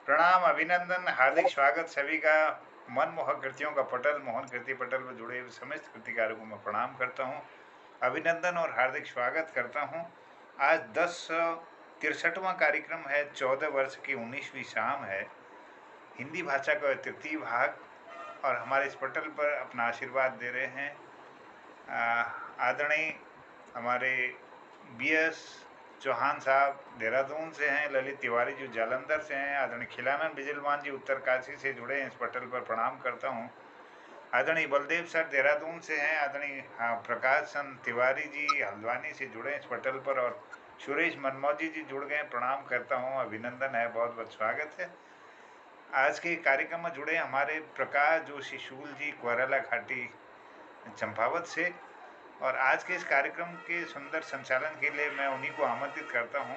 प्रणाम, अभिनंदन, हार्दिक स्वागत सभी का। मनमोहक कृतियों का पटल, मोहन कृति पटल पर जुड़े हुए समस्त कृतिकारों को मैं प्रणाम करता हूँ, अभिनंदन और हार्दिक स्वागत करता हूँ। आज 1063वां कार्यक्रम है, 14 वर्ष की 19वीं शाम है, हिंदी भाषा का तृतीय भाग। और हमारे इस पटल पर अपना आशीर्वाद दे रहे हैं आदरणीय हमारे बी.एस. चौहान साहब देहरादून से हैं, ललित तिवारी जी जालंधर से हैं, आदरणीय खिलानंद बिजलवान जी उत्तरकाशी से जुड़े हैं, इस पटल पर प्रणाम करता हूँ। आदरणीय बलदेव सर देहरादून से हैं, आदरणीय प्रकाश चंद तिवारी जी हल्द्वानी से जुड़े हैं इस पटल पर, और सुरेश मनमौजी जी जुड़ गए, प्रणाम करता हूँ, अभिनंदन है, बहुत बहुत स्वागत है। आज के कार्यक्रम में जुड़े हमारे प्रकाश जोशी शूल जी क्वरला घाटी चंपावत से, और आज के इस कार्यक्रम के सुंदर संचालन के लिए मैं उन्हीं को आमंत्रित करता हूं,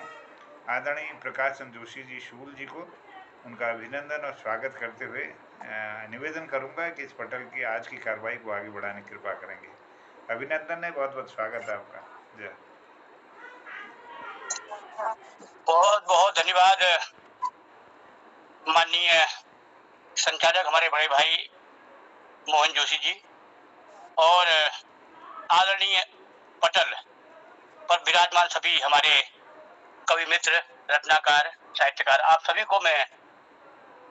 आदरणीय प्रकाश चंद्र जोशी जी शूल जी को। उनका अभिनंदन और स्वागत करते हुए निवेदन करूंगा कि इस पटल की आज की कार्रवाई को आगे बढ़ाने की कृपा करेंगे। अभिनंदन है, बहुत बहुत स्वागत है आपका। जय। बहुत बहुत धन्यवाद माननीय संचालक हमारे बड़े भाई मोहन जोशी जी, और आदरणीय पटल पर विराजमान सभी हमारे कवि मित्र, रत्नाकार, साहित्यकार, आप सभी को मैं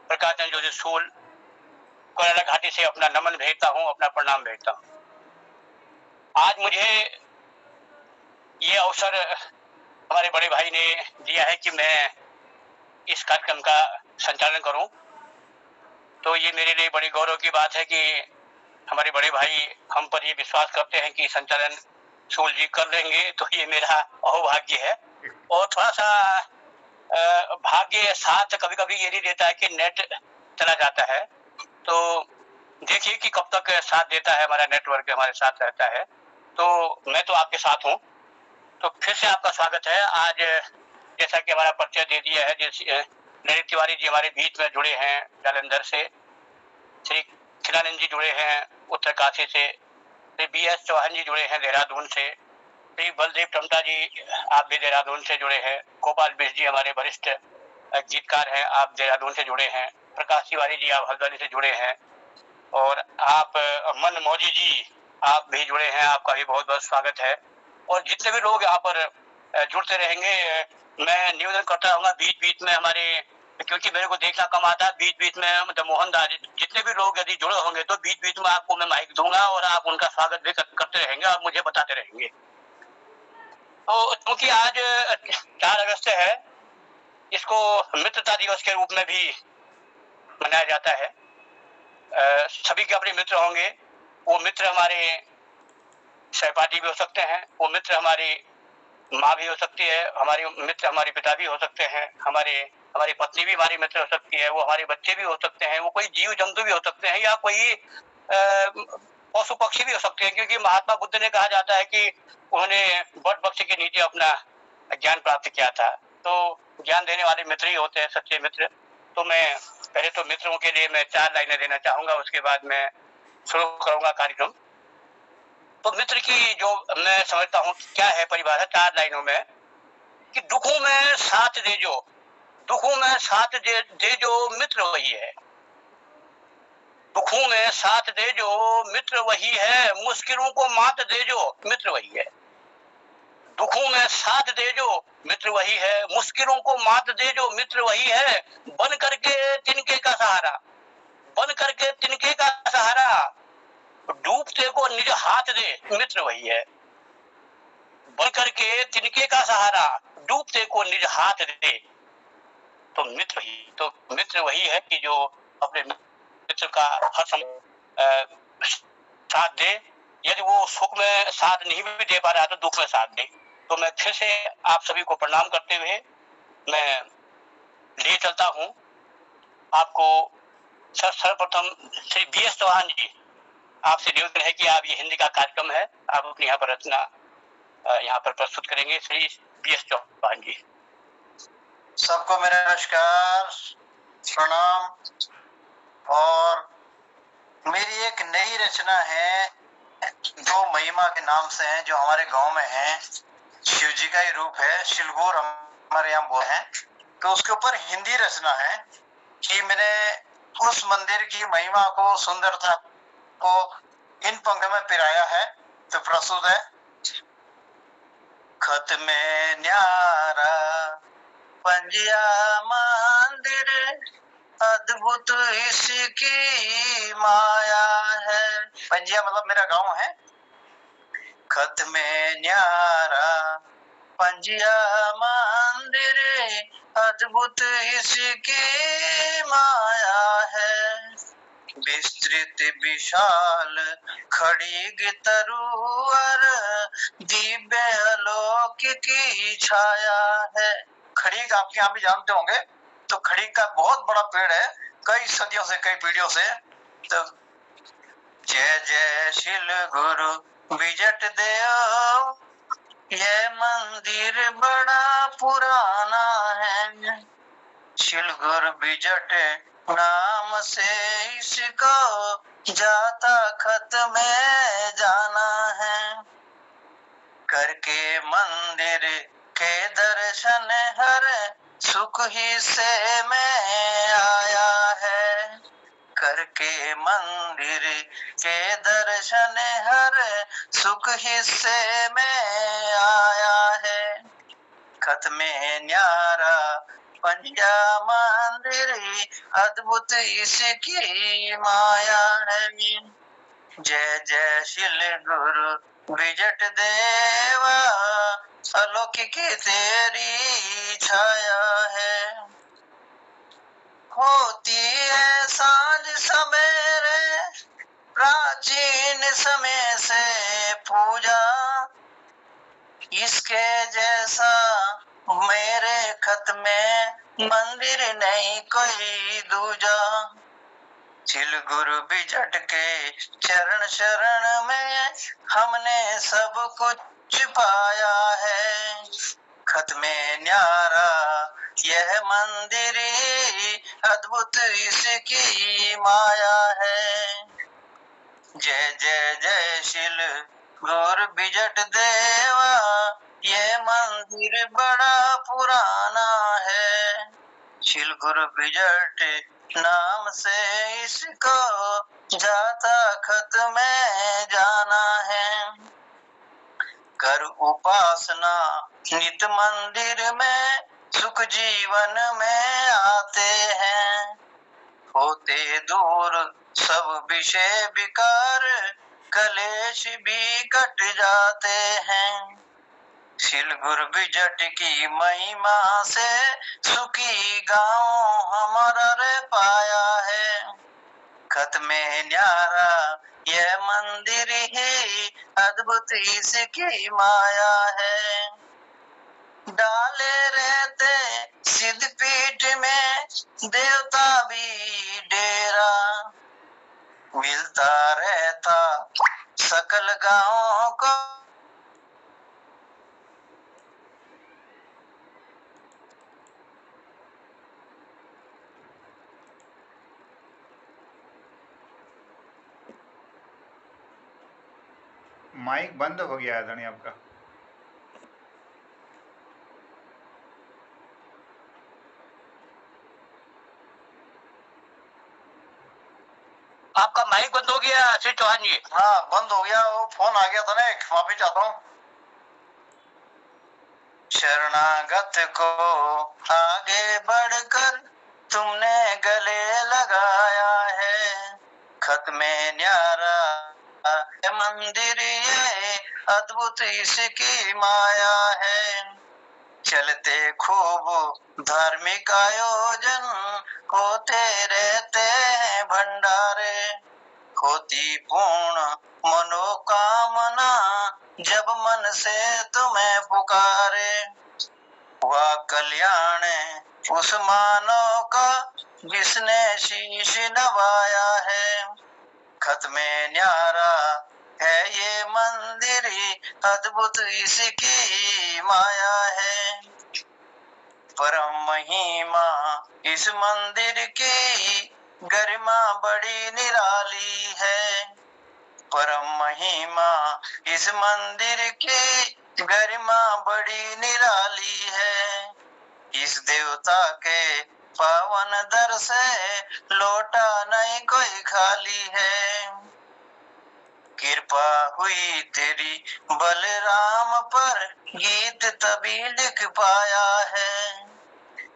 प्रकाश चंद्र जोशी शूल कोयला घाटी से अपना नमन भेजता हूँ, अपना प्रणाम भेजता हूँ। आज मुझे ये अवसर हमारे बड़े भाई ने दिया है कि मैं इस कार्यक्रम का संचालन करूं, तो ये मेरे लिए बड़ी गौरव की बात है कि हमारे बड़े भाई हम पर ये विश्वास करते हैं कि संचालन शूल जी कर लेंगे, तो ये मेरा अहोभाग्य है। और थोड़ा सा भाग्य साथ कभी कभी ये नहीं देता है कि नेट चला जाता है, तो देखिए कि कब तक साथ देता है हमारा नेटवर्क, हमारे साथ रहता है। तो मैं तो आपके साथ हूँ, तो फिर से आपका स्वागत है। आज जैसा कि हमारा परिचय दे दिया है, जैसे ललित तिवारी जी हमारे बीच में जुड़े हैं जालंधर से, श्री खिलानंद जी जुड़े हैं उत्तरकाशी से, श्री बी.एस. चौहान जी जुड़े हैं देहरादून से, श्री बलदेव टमटा जी आप भी देहरादून से जुड़े हैं, गोपाल बिश जी हमारे वरिष्ठ गीतकार हैं, आप देहरादून से जुड़े हैं, प्रकाश तिवारी जी आप हल्द्वानी से जुड़े हैं, और आप मन मौजी जी आप भी जुड़े हैं, आपका भी बहुत बहुत स्वागत है। और जितने भी लोग यहाँ पर जुड़ते रहेंगे, मैं निवेदन करता रहूंगा बीच बीच में हमारे, क्योंकि मेरे को देखना कम आता है, बीच बीच में मतलब मोहन दास जितने भी लोग यदि जुड़े होंगे तो बीच बीच में आपको मैं माइक दूंगा और आप उनका स्वागत भी करते रहेंगे और मुझे बताते रहेंगे। तो क्योंकि आज 4 अगस्त है, इसको मित्रता दिवस के रूप में भी मनाया जाता है। सभी के अपने मित्र होंगे, वो मित्र हमारे सहपाठी भी हो सकते हैं, वो मित्र हमारी माँ भी हो सकती है, हमारे मित्र हमारे पिता भी हो सकते हैं, हमारी पत्नी भी हमारी मित्र हो सकती है, वो हमारे बच्चे भी हो सकते हैं, वो कोई जीव जंतु भी हो सकते हैं, या कोई पशु पक्षी भी हो सकते हैं, क्योंकि महात्मा बुद्ध ने कहा जाता है कि उन्होंने वट वृक्ष के नीचे अपना ज्ञान प्राप्त किया था। तो ज्ञान देने वाले मित्र ही होते हैं सच्चे मित्र। तो मैं पहले तो मित्रों के लिए मैं 4 लाइनें देना चाहूंगा, उसके बाद मैं शुरू करूंगा कार्यक्रम। तो मित्र की जो मैं समझता हूँ क्या है परिभाषा 4 लाइनों में, कि दुखों में साथ दे जो, दुखों में साथ दे जो मित्र वही है, दुखों में साथ दे जो मित्र वही है, मुश्किलों को मात दे जो मित्र वही है। दुखों में साथ दे जो मित्र वही है, मुश्किलों को मात दे जो मित्र वही है, बन करके तिनके का सहारा, बन करके तिनके का सहारा, डूबते को निज हाथ दे मित्र वही है, बन करके तिनके का सहारा, डूबते को निज हाथ दे। तो मित्र वही है कि जो अपने मित्र का हर समय साथ दे, यदि वो सुख में साथ नहीं भी दे पा रहा तो दुख में साथ दे। तो मैं फिर से आप सभी को प्रणाम करते हुए मैं ले चलता हूँ आपको। सर्वप्रथम श्री बी.एस. चौहान जी, आपसे निवेदन है कि आप ये हिंदी का कार्यक्रम है, आप अपनी यहाँ पर रचना यहाँ पर प्रस्तुत करेंगे। श्री बी.एस. चौहान जी। सबको मेरा नमस्कार, प्रणाम। और मेरी एक नई रचना है जो महिमा के नाम से है, जो हमारे गांव में है, शिव जी का ही रूप है, शिलगोर हमारे यहाँ बोल है, तो उसके ऊपर हिंदी रचना है। कि मैंने उस मंदिर की महिमा को, सुंदरता को इन पंक्तियों में पिराया है। तो प्रस्तुत है। खत में न्यारा पंजिया मंदिर, अद्भुत इसकी माया है। पंजिया मतलब मेरा गांव है। खत में न्यारा पंजिया मंदिर, अद्भुत इसकी माया है। विस्तृत विशाल खड़ी तरुअर, दिव्य अलौकिक की छाया है। खड़ीग आपके यहाँ भी जानते होंगे। तो खड़ीग का बहुत बड़ा पेड़ है, कई सदियों से, कई पीढ़ियों से। तो जय जय शिल गुरु विजट देव, यह मंदिर बड़ा पुराना है। शिल गुरु विजट नाम से इसको जाता खत में जाना है। करके मंदिर के दर्शन हर सुख ही से में आया है। करके मंदिर के दर्शन हर सुख हिस्से में आया है। खत में न्यारा पंजा मंदिर, अद्भुत इसकी माया है। जय जय शिल गुरु विजट देवा, अलौकिक तेरी छाया है। होती है सांझ सवेरे प्राचीन समय से पूजा, इसके जैसा मेरे खत में मंदिर नहीं कोई दूजा। शिल गुरु विजट के चरण शरण में हमने सब कुछ पाया है। खत में न्यारा यह मंदिर, अद्भुत इसकी माया है। जय जय जय शिल गुरु विजट देवा, यह मंदिर बड़ा पुराना है। शिल गुरु विजट नाम से इसको जाता खत में जाना है। कर उपासना नित मंदिर में, सुख जीवन में आते हैं। होते दूर सब विषय विकार, कलेश भी कट जाते हैं। शिल गुरु विजट की महिमा से सुखी गांव हमारा रे पाया है। खत में न्यारा यह मंदिर ही, अद्भुत इसकी माया है। डाले रहते सिद्ध पीठ में, देवता भी डेरा, मिलता रहता सकल गांवों को। माइक बंद हो गया आदरणीय आपका। आपका माइक बंद हो गया श्री चौहान जी। हाँ बंद हो गया, वो फोन आ गया था ना, एक माफी चाहता हूँ। शरणागत को आगे बढ़कर तुमने गले लगाया है। खत में न्यारा मंदिर ये, अद्भुत इसकी माया है। चलते खूब धार्मिक आयोजन, होते रहते हैं भंडारे। होती पूर्ण मनोकामना, जब मन से तुम्हें पुकारे। हुआ कल्याण उस मानव का, जिसने शीश नवाया है। खत में न्यारा है ये मंदिर, अद्भुत इसकी माया है। परम महिमा इस मंदिर की, गरिमा बड़ी निराली है। परम महिमा इस मंदिर की, गरिमा बड़ी निराली है। इस देवता के पावन दर से लौटा नहीं कोई खाली है। कृपा हुई तेरी बलराम पर, गीत तभी लिख पाया है।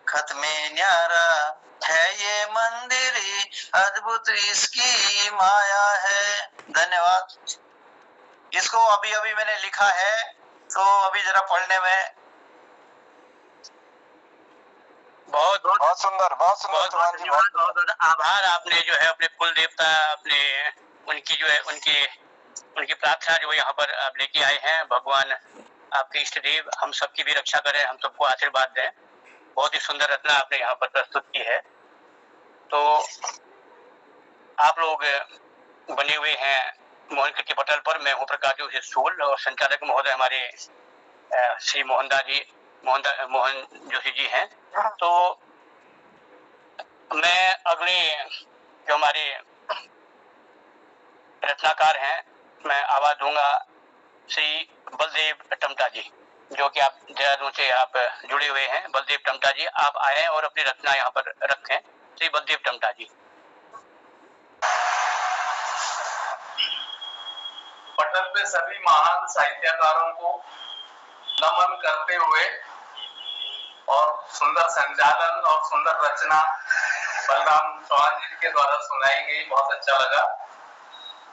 खत में न्यारा है ये मंदिर, अद्भुत इसकी माया है। धन्यवाद। इसको अभी अभी मैंने लिखा है, तो अभी जरा पढ़ने में बहुत बहुत बहुत सुंदर बहुत बहुत धन्यवाद, बहुत बहुत आभार। आपने जो है अपने कुल देवता, अपने उनकी जो है उनकी प्रार्थना जो यहाँ पर आप लेके आए हैं। भगवान आपके इष्ट देव हम सबकी भी रक्षा करें, हम सबको आशीर्वाद दें। बहुत ही सुंदर रचना आपने यहाँ पर प्रस्तुत की है। तो आप लोग बने हुए हैं मोहन कीर्ति पटल पर। मैं हूँ प्रकाश जोशी सूल और संचालक महोदय हमारे श्री मोहन जोशी जी हैं। तो मैं अगले जो हमारे रचनाकार हैं, मैं आवाज दूंगा श्री बलदेव टमटा जी, जो कि आप देहरादून से आप जुड़े हुए हैं। बलदेव टमटा जी, आप आए और अपनी रचना यहाँ पर रखें। श्री बलदेव टमटा जी। पटल पे सभी महान साहित्यकारों को नमन करते हुए और सुंदर संचालन और सुंदर रचना बलराम चौहान जी के द्वारा सुनाई गई, बहुत अच्छा लगा।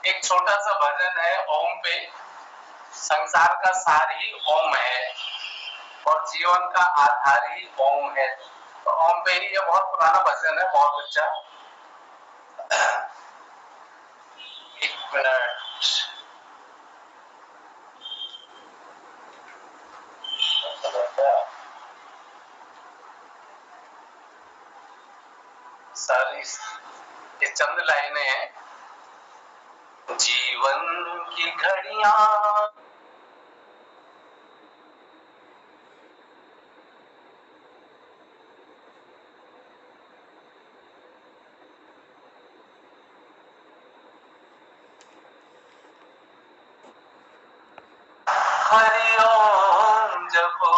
एक छोटा सा भजन है ओम पे। संसार का सार ही ओम है और जीवन का आधार ही ओम है। तो ओम पे ही, ये बहुत पुराना भजन है, बहुत अच्छा। एक मिनट। सारी ये चंद लाइनें हैं। जीवन की घड़ियां हरिओम जपो,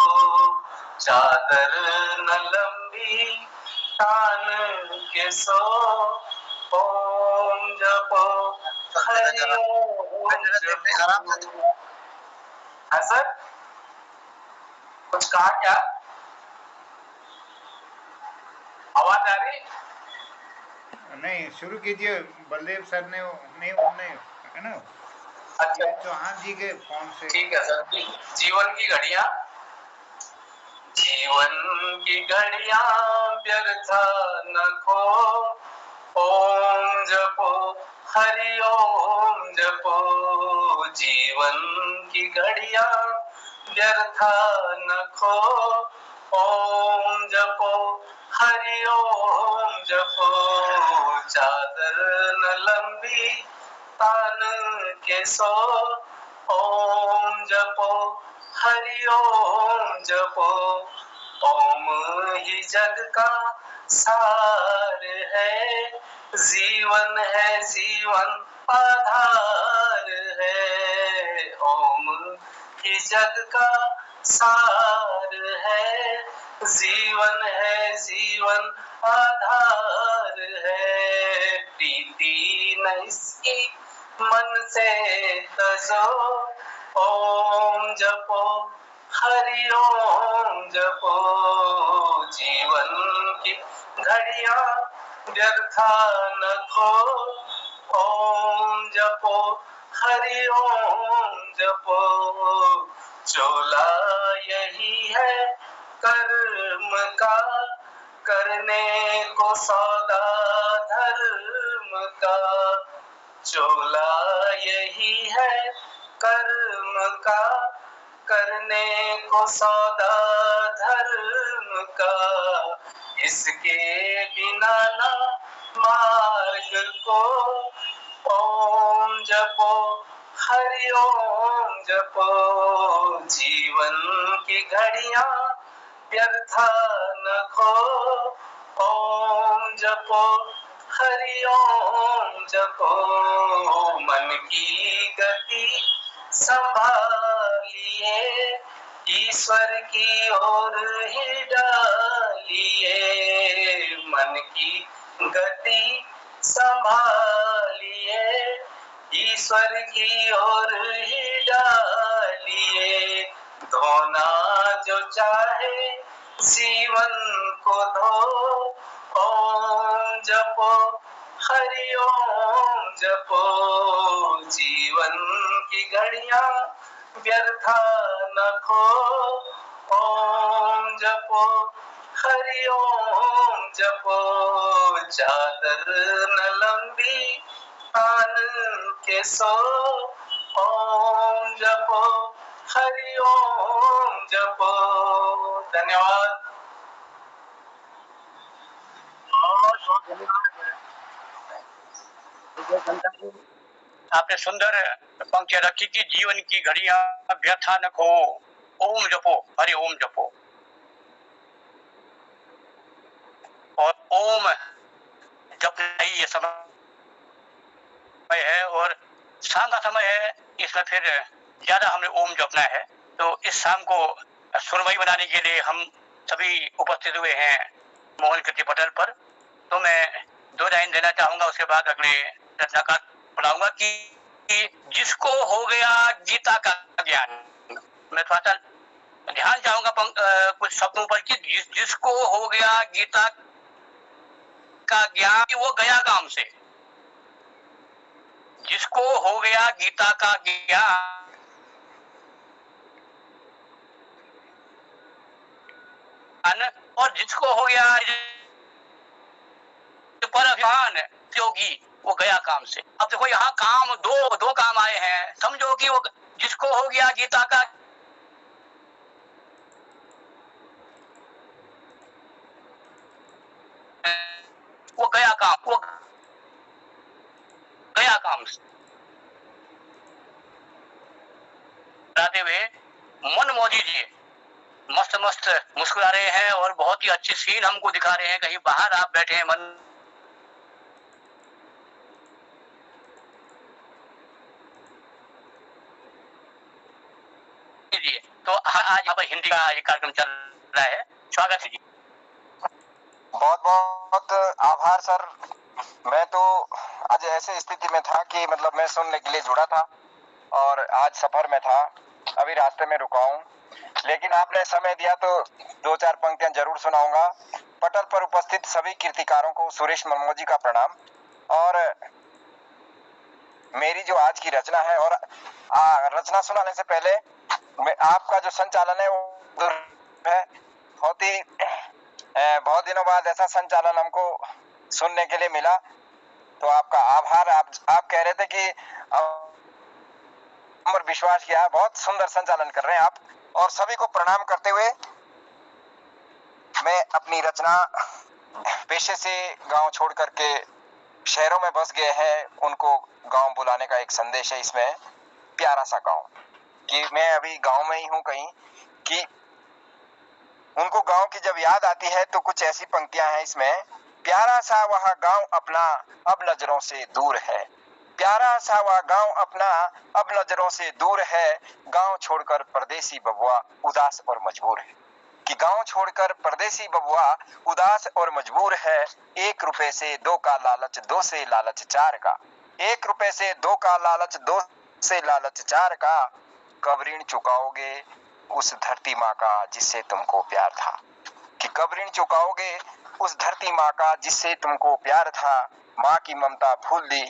चादर न लंबी तान के सो। ओम जपो हरिओम जपो। हाँ सर, कुछ कहा क्या? आवाज आ रही? नहीं, शुरू कीजिए। बलदेव सर ने नहीं है ना। अच्छा, चौहान जी के फोन से। ठीक है सर। जीवन की घड़ियां, जीवन की घड़ियां व्यर्थ न खो। ओम जपो हरि ओम जपो, जीवन की घड़ियां व्यर्थ न खो। ओम जपो हरि ओम जपो, चादर न लंबी तान के सो। ओम जपो हरि ओम जपो, ओम ही जग का सार है। जीवन है, जीवन आधार है। ओम ही जग का सार है। जीवन है, जीवन आधार है। प्रीति न इसकी मन से तजो। ओम जपो हरि ओम जपो, जीवन की घड़ियां व्यर्थ न खो। ओम जपो हरि ओम जपो, चोला यही है कर्म का, करने को सौदा धर्म का। चोला यही है कर्म का, करने को सौदा धर्म का। इसके बिना ना मार्ग को। ओम जपो हरि ओम जपो, जीवन की घड़ियां व्यर्थ न खो। ओम जपो हरि ओम जपो, मन की गति संभालिए, ईश्वर की ओर ही डालिए। मन की गति संभालिए, ईश्वर की ओर ही डालिए। धोना जो चाहे जीवन को धो, ओम जपो हरि ओम जपो, जीवन की घड़ियां व्यर्था न खो, ओम जपो हरि ओम जपो, चादर न लंबी तान के सो, ओम जपो हरि ओम जपो। धन्यवाद। आपने सुंदर पंक्तियां रखी कि जीवन की घड़ियां व्यर्था न खो, ओम जपो हरि ओम जपो। और ओम जपना ही ये समय है और शाम का समय है, इसमें फिर ज्यादा हमें ओम जपना है। तो इस शाम को सुरमई बनाने के लिए हम सभी उपस्थित हुए हैं मोहन कीर्ति पटल पर। तो मैं 2 लाइन देना चाहूंगा, उसके बाद अगले रचनाकार बुलाऊंगा कि जिसको हो गया गीता का ज्ञान। मैं थोड़ा सा ध्यान चाहूंगा कुछ शब्दों पर कि जिसको हो गया गीता का ज्ञान, वो गया काम से। जिसको हो गया गीता का ज्ञान और जिसको हो गया पर अभिमान योगी, वो गया काम से। अब देखो यहाँ काम दो काम आए हैं। समझो कि वो जिसको हो गया गीता का वो गया काम, वो गया काम से। बताते हुए मन मोदी जी मस्त मस्त मुस्कुरा रहे हैं और बहुत ही अच्छी सीन हमको दिखा रहे हैं। कहीं बाहर आप बैठे हैं मन जी। तो आज यहाँ पर हिंदी का ये कार्यक्रम चल रहा है। स्वागत है जी। बहुत बहुत आभार सर। मैं तो आज ऐसे स्थिति में था कि मतलब मैं सुनने के लिए जुड़ा था और आज सफर में था, अभी रास्ते में रुका हूँ, लेकिन आपने समय दिया तो 2-4 पंक्तियां जरूर सुनाऊंगा। पटल पर उपस्थित सभी कीर्तिकारों को सुरेश मनमोजी का प्रणाम। और मेरी जो आज की रचना है, और रचना सुनाने से पहले मैं आपका जो संचालन है वो है, बहुत दिनों बाद ऐसा संचालन हमको सुनने के लिए मिला, तो आपका आभार। आप कह रहे थे कि और विश्वास किया, बहुत सुंदर संचालन कर रहे हैं आप। और सभी को प्रणाम करते हुए मैं अपनी रचना, पेशे से गांव छोड़ करके शहरों में बस गए हैं, उनको गांव बुलाने का एक संदेश है इसमें। प्यारा सा गांव, कि मैं अभी गांव में ही हूं कहीं, कि उनको गांव की जब याद आती है तो कुछ ऐसी पंक्तियां हैं इसमें। प्यारा सा वह गांव अपना अब नजरों से दूर है, प्यारा सा वह गांव अपना अब नजरों से दूर है, गांव छोड़कर परदेसी बबुआ उदास और मजबूर है। कि गांव छोड़कर परदेसी बबुआ उदास और मजबूर है, 1 रुपए से 2 का लालच, 2 से लालच 4 का, 1 रुपए से 2 का लालच, 2 से लालच 4 का, कब ऋण चुकाओगे उस धरती माँ का जिससे तुमको प्यार था। कि कब ऋण चुकाओगे उस धरती माँ का जिससे तुमको प्यार था, माँ की ममता भूल दी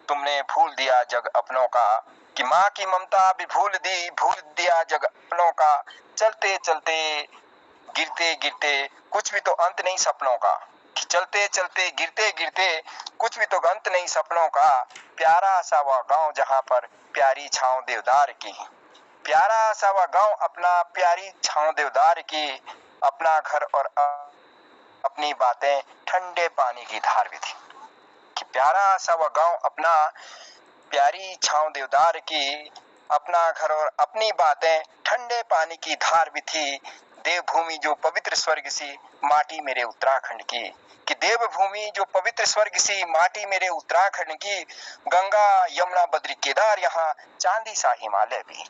तुमने, भूल दिया जग अपनों का। कि माँ की ममता भी भूल दिया जग अपनों का, चलते चलते गिरते गिरते कुछ भी तो अंत नहीं सपनों का। कि चलते चलते गिरते गिरते कुछ भी तो अंत नहीं सपनों का, प्यारा सा वह गाँव जहाँ पर प्यारी छाँव देवदार की, प्यारा सा वह गाँव अपना प्यारी छाँव देवदार की, अपना घर और अपनी बातें ठंडे पानी की धार भी थी। कि प्यारा सा वह गाँव अपना प्यारी छाँव देवदार की, अपना घर और अपनी बातें ठंडे पानी की धार भी थी। देवभूमि जो पवित्र स्वर्ग सी माटी मेरे उत्तराखंड की। कि देवभूमि जो पवित्र स्वर्ग सी माटी मेरे उत्तराखंड की, गंगा यमुना बद्री केदार यहाँ चांदी सा हिमालय भी।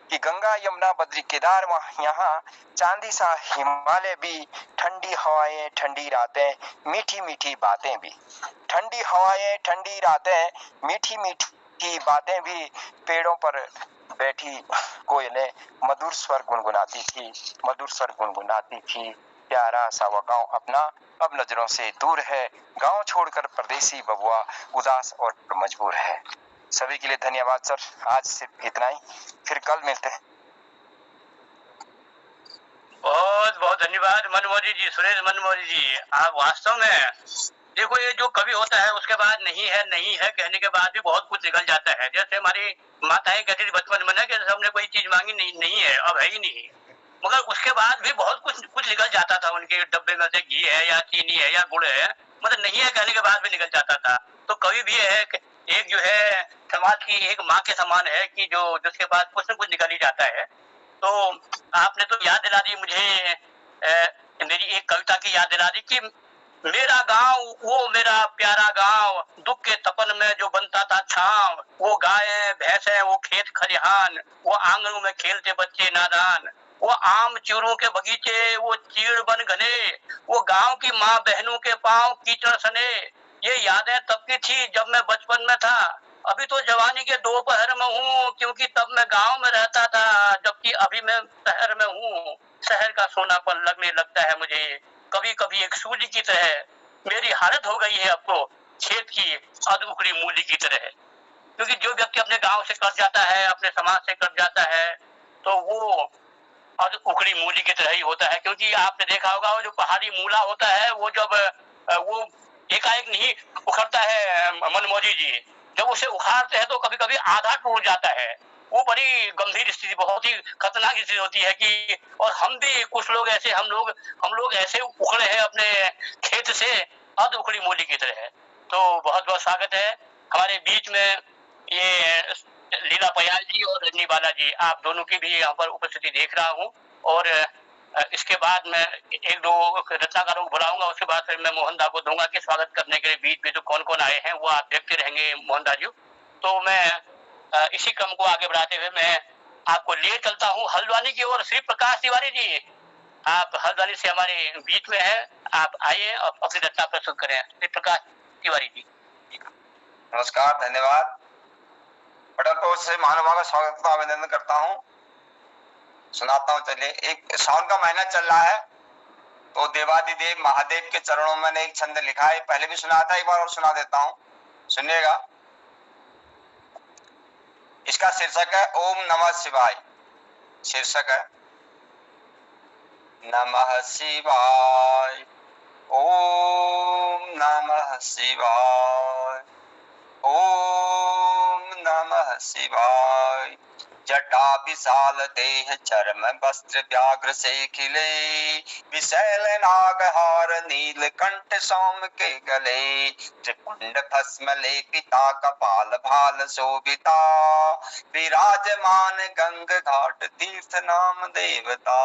कि गंगा यमुना बद्री केदार यहाँ चांदी सा हिमालय भी, ठंडी हवाएं ठंडी रातें मीठी मीठी बातें भी, ठंडी हवाएं ठंडी रातें मीठी मीठी बातें भी, पेड़ों पर बैठी कोयलें मधुर स्वर गुनगुनाती थी, मधुर स्वर गुनगुनाती थी। प्यारा सा वो गाँव अपना अब नजरों से दूर है, गांव छोड़कर परदेसी बबुआ उदास और मजबूर है। सभी के लिए धन्यवाद सर, आज सिर्फ इतना ही, फिर कल मिलते हैं। बहुत बहुत धन्यवाद मनमोहन जी, सुरेश मनमोहन जी। आप वास्तव में देखो, ये जो कवि होता है उसके बाद नहीं है कहने के बाद भी बहुत कुछ निकल जाता है। जैसे हमारी माताएं कहती थी बचपन में ना कि हमने कोई चीज मांगी नहीं है, अब है ही नहीं, मगर उसके बाद भी बहुत कुछ निकल जाता था। उनके डब्बे में से घी है या चीनी है या गुड़ है, मतलब नहीं है कहने के बाद भी निकल जाता था। तो कवि भी है एक जो है समाज की एक माँ के समान है कि जो जिसके पास कुछ न कुछ निकल ही जाता है। तो आपने तो याद दिला दी मुझे, मेरी एक कविता की याद दिला दी कि मेरा गांव वो मेरा प्यारा गांव, दुख के तपन में जो बनता था छांव, वो गायें भैंसें वो खेत खलिहान, वो आंगनों में खेलते बच्चे नादान, वो आम चूरों के बगीचे वो चीड़ बन घने, वो गांव की माँ बहनों के पांव कीचड़ सने। ये यादें तब की थी जब मैं बचपन में था, अभी तो जवानी के दोपहर में हूँ, क्योंकि तब मैं गांव में रहता था, जबकि अभी मैं शहर में हूँ। शहर का सोनापन लगने लगता है मुझे, कभी कभी एक सूली की तरह। मेरी हालत हो गई है अब तो खेत की अध उखड़ी मूली की तरह। क्योंकि जो व्यक्ति अपने गांव से कट जाता है, अपने समाज से कट जाता है, तो वो अध उखड़ी मूली की तरह ही होता है। क्योंकि आपने देखा होगा वो जो पहाड़ी मूला होता है, वो जब वो एकाएक नहीं उखड़ता है मनमोजी जी, जब उसे उखाड़ते हैं तो कभी कभी आधा टूट जाता है। वो बड़ी गंभीर स्थिति, बहुत ही खतरनाक स्थिति होती है कि, और हम भी कुछ लोग ऐसे, हम लोग ऐसे उखड़े हैं अपने खेत से अध उखड़ी मूली की तरह। तो बहुत बहुत स्वागत है हमारे बीच में ये लीला पयाल जी और रजनी बाला जी, आप दोनों की भी यहाँ पर उपस्थिति देख रहा हूँ। और इसके बाद मैं एक दो रचनाकारों को बुलाऊंगा, उसके बाद फिर मैं मोहन दा को दूंगा कि स्वागत करने के लिए बीच में जो कौन कौन आए हैं वो आप देखते रहेंगे मोहन दा जी। तो मैं इसी क्रम को आगे बढ़ाते हुए मैं आपको लिए चलता हूँ हल्द्वानी की ओर। श्री प्रकाश तिवारी जी, आप हल्द्वानी से हमारे बीच में हैं, आप आइए और अपनी रचना प्रस्तुत करें। श्री प्रकाश तिवारी जी। नमस्कार, धन्यवाद। पटल को से महानुभाव का स्वागत का अभिनंदन करता हूँ। सुनाता हूँ, चलिए। एक सावन का महीना चल रहा है, तो देवादिदेव महादेव के चरणों में मैंने एक छंद लिखा है, पहले भी सुना था, एक बार और सुना देता हूँ, सुनिएगा। इसका शीर्षक है ओम नमः शिवाय। शीर्षक है नमः शिवाय, ओम नमः शिवाय, ओम नमः शिवाय। जटा विशाल देह चरम वस्त्र व्याघ्र से खिले, विशैल नागहार नील कंठ सौम के गले, त्रिपुंड भस्म लेपिता कपाल भाल शोभिता, विराजमान गंग घाट तीर्थ नाम देवता।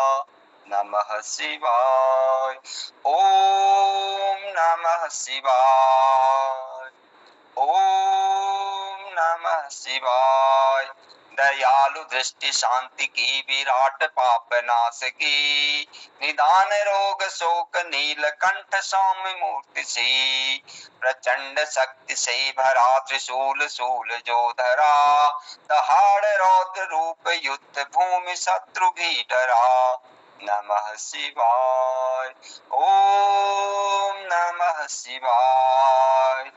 नमः शिवाय, ओम नमः शिवाय, ओम नमः शिवाय। दयालु दृष्टि शांति की विराट पाप नाश की, निदान रोग शोक नील कंठ सौम्य मूर्ति सी, प्रचंड शक्ति से भरा त्रिशूल शूल जो धरा, दहाड़ रौद्र रूप युद्ध भूमि शत्रु भी डरा। नमः शिवाय, ओम नमः शिवाय,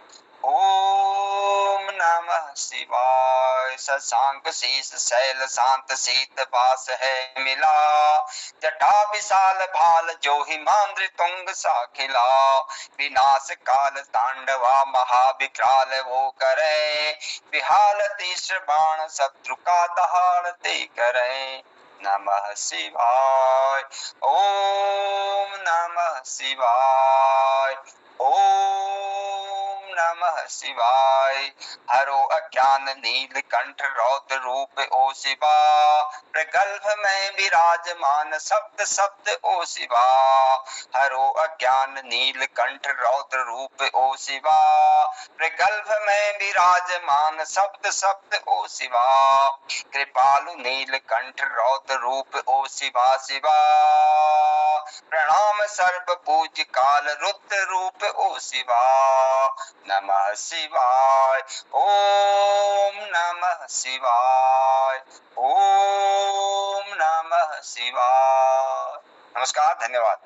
ओम नमः शिवाय। शशांक शीस शैल शांत शीत वास है मिला, जटा विशाल भाल जो हिमांद्र तुंग सा खिला, विनाश काल तांडवा महाविकराल वो करे, विहाल तीव्र बाण शत्रु का दहाड़ते करे। नमः शिवाय, ओम नमः शिवाय, ओम नमः शिवाय। हरो अज्ञान नीलकंठ रौद्र रूप ओ शिवा, प्रगल्भ में विराजमान सप्त सप्त ओ शिवा। हरो अज्ञान नीलकंठ रौद्र रूप ओ शिवा, प्रगल्भ में विराजमान सप्त सप्त ओ शिवा। कृपालु नीलकंठ रौद्र रूप ओ शिवा शिवा, प्रणाम सर्व पूज्य काल रुद्र रूप ओ शिवा। नमः शिवाय, ओम नमः शिवाय, ओम नमः शिवाय। नमस्कार, धन्यवाद।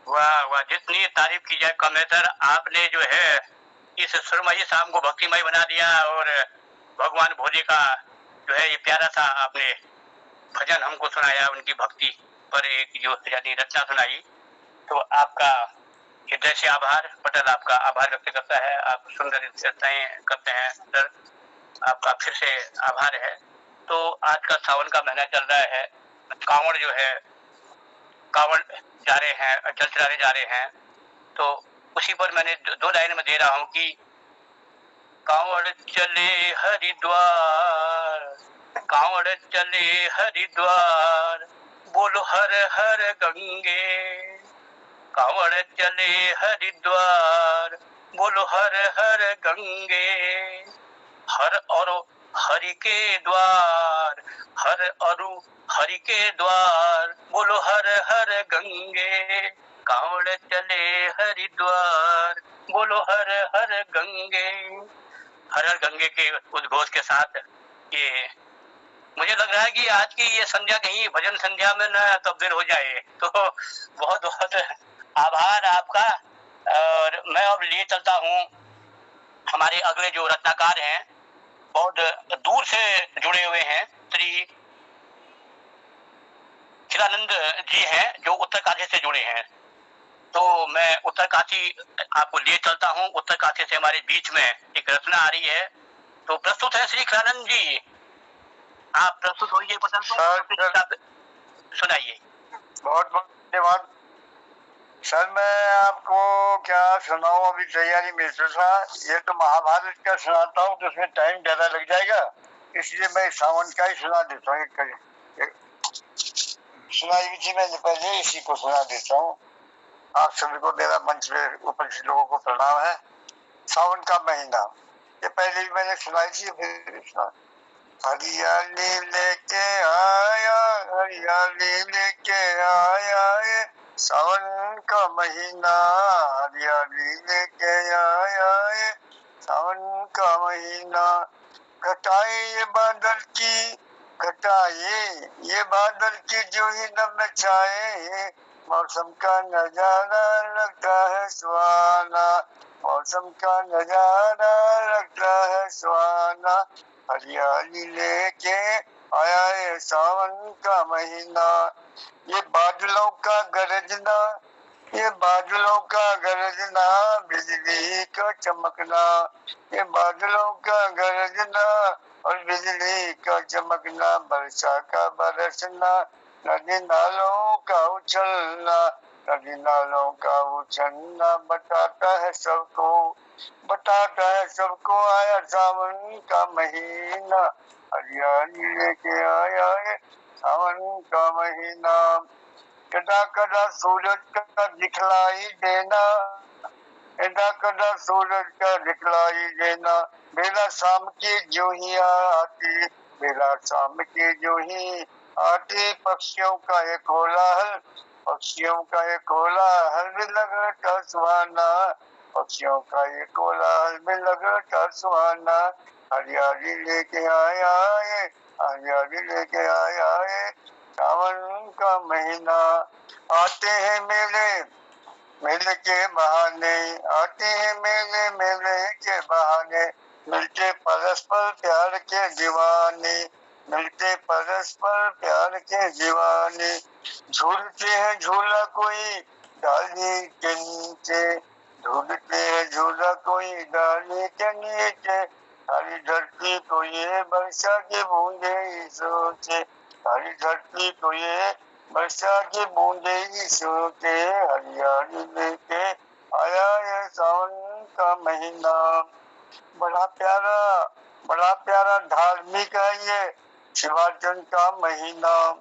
वाह वाह, जितनी तारीफ की जाए कम है सर। आपने जो है इस सुरमई शाम को भक्तिमय बना दिया और भगवान भोले का जो है ये प्यारा सा आपने भजन हमको सुनाया, उनकी भक्ति पर एक जो यानी रचना सुनाई। तो आपका हृदय से आभार। पटेल आपका आभार व्यक्त करता है। आप सुंदर रचनाएं करते हैं सर, आपका फिर से आभार है। तो आज का सावन का महीना चल रहा है, कांवड़ जो है कांवड़ जा रहे हैं, जल चढ़ाने जा रहे हैं। तो उसी पर मैंने दो लाइन में दे रहा हूँ कि कांवड़ चले हरिद्वार, कांवड़ चले हरिद्वार, बोलो हर हर गंगे। कांवड़ चले हरिद्वार, बोलो हर हर गंगे। हर और हरि के द्वार, हर अरु हरि के द्वार, बोलो हर हर गंगे। कांवड़ चले हरिद्वार, बोलो हर हर गंगे। हर हर गंगे के उद्घोष के साथ ये मुझे लग रहा है कि आज की ये संध्या कहीं भजन संध्या में न तब्दील हो जाए। तो बहुत बहुत आभार आपका। और मैं अब लिए चलता हूँ हमारे अगले जो रत्नाकार हैं, बहुत दूर से जुड़े हुए हैं, श्री खिलानंद जी हैं जो उत्तरकाशी से जुड़े हैं। तो मैं उत्तरकाशी आपको लिए चलता हूँ। उत्तरकाशी से हमारे बीच में एक रचना आ रही है, तो प्रस्तुत है श्री खिलानंद जी। आप प्रस्तुत होइए पटेल, सुनाइए। बहुत बहुत धन्यवाद सर। मैं आपको क्या सुनाऊं, अभी तैयारी में था। ये तो महाभारत का सुनाता हूँ तो उसमें टाइम ज्यादा लग जाएगा, इसलिए मैं सावन का ही सुना देता हूँ। सुनाई भी थी मैंने पहले, इसी को सुना देता हूँ। आप सभी को मेरा मंच पे उपस्थित लोगों को प्रणाम है। सावन का महीना, ये पहले भी मैंने सुनाई थी, फिर सुना। हरियाली लेके आया, हरियाली लेके आया ये सावन का महीना, हरियाली लेके आया ये सावन का महीना। घटाए ये बादल की, घटाए ये बादल की जो ही न छाए, मौसम का नजारा लगता है सुहाना, मौसम का नजारा लगता है सुहाना। हरियाली लेके आया है सावन का महीना। ये बादलों का गरजना, ये बादलों का गरजना, बिजली का चमकना, ये बादलों का गरजना और बिजली का चमकना, वर्षा का बरसना, नदी नालों का उछलना, नदी नालों का उछलना, बताता है सबको, बताता है सबको आया सावन का महीना। हरियाली लेके आया है सावन का महीना। कदा कदा सूरज का दिखलाई देना, कदा कदा सूरज का दिखलाई देना, बेला शाम की जो ही आती, बेला शाम की जो ही आती, पक्षियों का एक कोलाहल, पक्षियों का एक कोलाहल भी लगता सुहाना, पक्षियों का एक कोलाहल भी लगता सुहाना। हरियाली लेके आया है, हरियाली लेके आया है सावन का महीना। आते हैं मेले, मेले के बहाने, आते हैं मेले, मेले के बहाने, मिलते परस्पर प्यार के दीवाने, मिलते परस्पर प्यार के दीवाने। झूलते हैं झूला कोई डाली के नीचे, झूलते हैं झूला कोई डाली के नीचे, सारी धरती को ये वर्षा की बूंदे ही सोचे, सारी धरती को ये वर्षा की बूंदे ही सोचे। हरियाली लेके आया ये सावन का महीना, बड़ा प्यारा धार्मिक है ये शिवार्चन का महीना,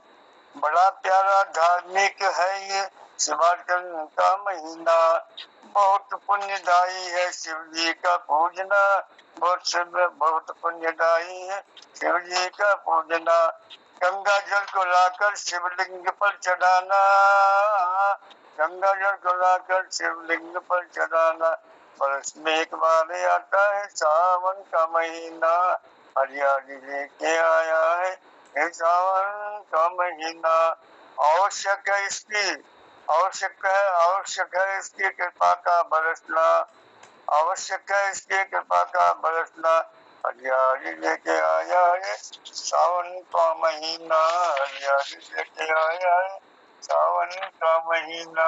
बड़ा प्यारा धार्मिक है ये शिवार्चन का महीना, बहुत पुण्यदायी है शिव जी का पूजना, बहुत पुण्यदायी है शिव जी का पूजना, गंगा जल को लाकर शिवलिंग पर चढ़ाना, गंगा जल को लाकर शिवलिंग पर चढ़ाना, बरस में एक बार आता है सावन का महीना, हरियाली लेके आया है ये सावन का महीना, आवश्यक है इसकी कृपा का बरसना, आवश्यक है इसकी कृपा का बरसना, हरियाली लेके आया है सावन का महीना, हरियाली लेके आया है सावन का महीना।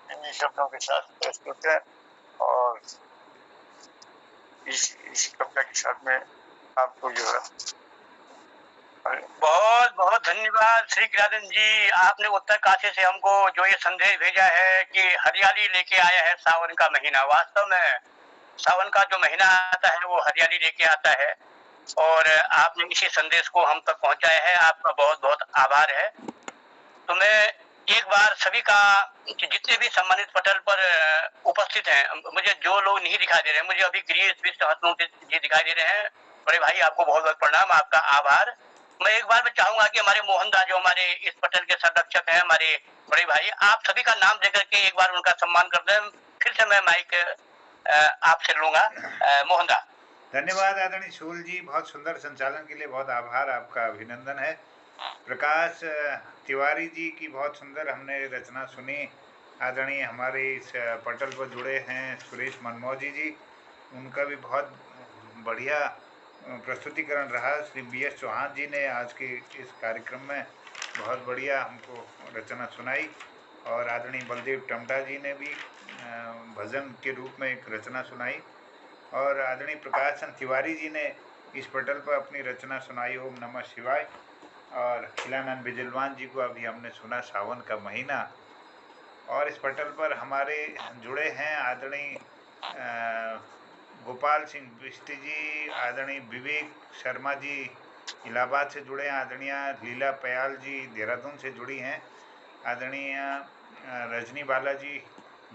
इन्हीं शब्दों के साथ प्रस्तुत है और इस कविता के साथ में आपको जो है बहुत बहुत धन्यवाद श्री किरादन जी, आपने उत्तरकाशी से हमको जो ये संदेश भेजा है कि हरियाली लेके आया है सावन का महीना। वास्तव में सावन का जो महीना आता है वो हरियाली लेके आता है और आपने इसी संदेश को हम तक पहुंचाया है, आपका बहुत बहुत आभार है। तो मैं एक बार सभी का, जितने भी सम्मानित पटल पर उपस्थित हैं, मुझे जो लोग नहीं दिखाई दे रहे हैं, मुझे अभी गिरीश बिष्ट हसमुख जी दिखाई दे रहे हैं, बड़े भाई आपको बहुत बहुत प्रणाम, आपका आभार। मैं एक बार मैं चाहूंगा कि हमारे मोहन दा जो हमारे इस पटल के संरक्षक हैं, हमारे बड़े भाई, आप सभी का नाम देकर के एक बार उनका सम्मान कर दें। फिर से मैं माइक आपसे लूंगा। मोहन दा। धन्यवाद आदरणीय शूल जी, बहुत सुंदर संचालन के लिए बहुत आभार, आपका अभिनंदन है। प्रकाश तिवारी जी की बहुत सुंदर हमने रचना सुनी। आदरणीय हमारे इस पटल पर जुड़े हैं सुरेश मनमोजी जी, उनका भी बहुत बढ़िया प्रस्तुतिकरण रहा। श्री BS चौहान जी ने आज के इस कार्यक्रम में बहुत बढ़िया हमको रचना सुनाई और आदरणीय बलदेव टमटा जी ने भी भजन के रूप में एक रचना सुनाई और आदरणीय प्रकाश चंद तिवारी जी ने इस पटल पर अपनी रचना सुनाई ओम नमः शिवाय। और खिलानंद बिजलवान जी को अभी हमने सुना सावन का महीना। और इस पटल पर हमारे जुड़े हैं आदरणीय गोपाल सिंह बिष्ट जी, आदरणीय विवेक शर्मा जी इलाहाबाद से जुड़े हैं, आदरणीय लीला पयाल जी देहरादून से जुड़ी हैं, आदरणीय रजनी बाला जी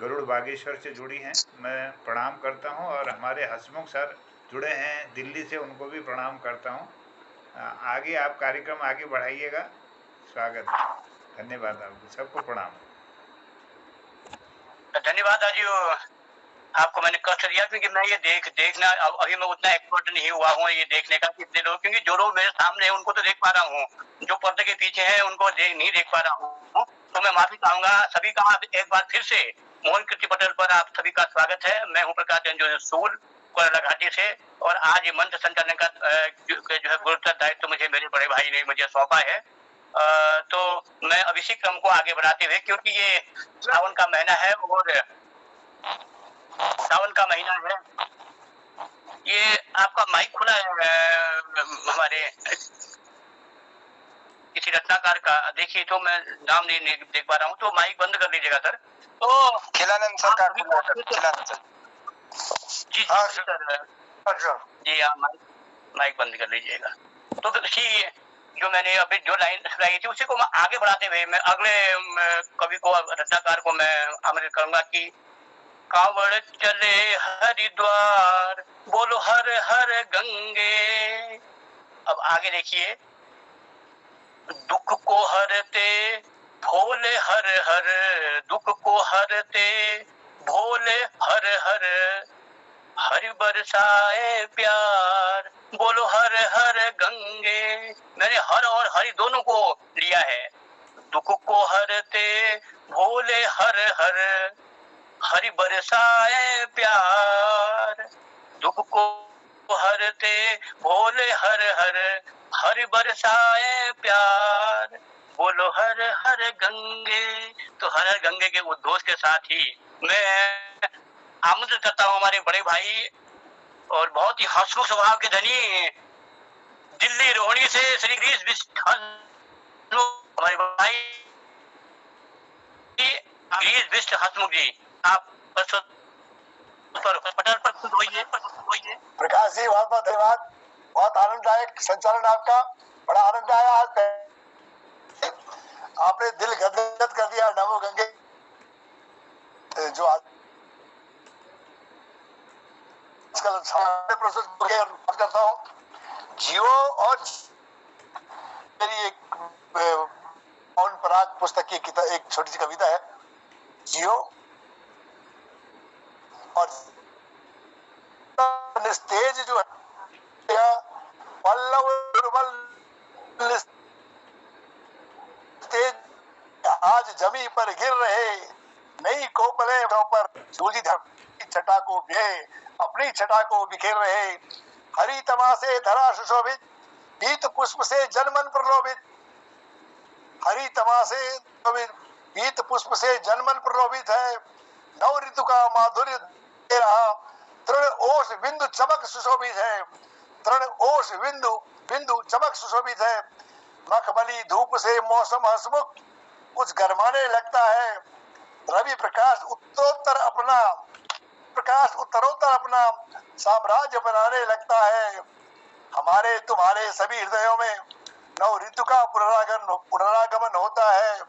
गरुड़ बागेश्वर से जुड़ी हैं, मैं प्रणाम करता हूं। और हमारे हसमुख सर जुड़े हैं दिल्ली से, उनको भी प्रणाम करता हूं। आगे आप कार्यक्रम आगे बढ़ाइएगा, स्वागत है, धन्यवाद आपको सबको प्रणाम। धन्यवाद दादी, आपको मैंने कष्ट दिया क्योंकि मैं ये देखना अभी मैं उतना एक्सपर्ट नहीं हुआ हूँ ये देखने का कितने लोग, क्योंकि जो लोग मेरे सामने हैं उनको तो देख पा रहा हूँ, जो पर्दे के पीछे हैं उनको नहीं देख पा रहा हूँ। तो मैं माफी चाहूंगा सभी का। एक बार फिर से मोहन कीर्ति पटल पर आप सभी का स्वागत है। मैं हूँ प्रकाश चंद्र सूल कोयला घाटी से और आज ये मंच संचालन का जो है गुरुतर दायित्व मुझे मेरे बड़े भाई ने मुझे सौंपा है। तो मैं अब इसी क्रम को आगे बढ़ाते हुए, क्योंकि ये सावन का महीना है और सावन का महीना है, ये आपका माइक खुला है हमारे किसी रचनाकार का, देखिए तो मैं नाम नहीं देख पा रहा हूँ, तो माइक बंद कर लीजिएगा सर। तो खिलानंद सर का खिलानंद सर जी हाँ सर जी हाँ, माइक बंद कर लीजिएगा। तो इसी जो मैंने अभी जो लाइन सुनाई थी उसी को मैं आगे बढ़ाते हुए मैं अगले कवि को, रचनाकार को मैं आमंत्रित करूंगा कि कांवड़ चले हरिद्वार बोलो हर हर गंगे। अब आगे देखिए, दुख को हरते भोले हर हर, दुख को हरते भोले हर हर, हरि बरसाए प्यार बोलो हर हर गंगे। मैंने हर और हरि दोनों को लिया है। दुख को हरते भोले हर हर, हरि बरसाए प्यार, दुख को हरते भोले हर हर, हरि बरसाए प्यार बोलो हर हर गंगे। तो हर हर गंगे के उद्घोष के साथ ही मैं आमंत्रित करता हूँ हमारे बड़े भाई और बहुत ही हंसमुख स्वभाव के धनी दिल्ली रोहिणी से श्री गिरीश बिष्ट हमारे भाई गिरीश बिष्ट हसमुख जी, आप प्रस्तुत पर पटल पर खुद होइए। प्रकाश जी बहुत बहुत धन्यवाद, बहुत आनंददायक संचालन आपका, बड़ा आनंद आया आज, आपने दिल गदगद कर दिया। नमो गंगे जो आजकल सारे प्रोसेस बात करता हूँ, जियो और मेरी एक मौन पराग पुस्तक की एक छोटी सी कविता है, जियो और निस्तेज जो है पल्लव दुर्बल निस्तेज आज जमी पर गिर रहे, नई कोपले पर सूझी धरती छटा को भे अपनी छटा को बिखेर रहे, हरी तमाशे धरा सुशोभित पीत पुष्प से जनमन प्रलोभित, हरी तमाशे पीत पुष्प से जनमन प्रलोभित है, नव ऋतु का माधुर्य दे रहा तृण ओष बिंदु चमक सुशोभित है, तृण ओष बिंदु बिंदु चमक सुशोभित है, मखमली धूप से मौसम हंसमुख कुछ गरमाने लगता है, रवि प्रकाश उत्तरोत्तर अपना साम्राज्य बनाने लगता है, हमारे तुम्हारे सभी हृदयों में नव ऋतु का पुनरागमन होता है,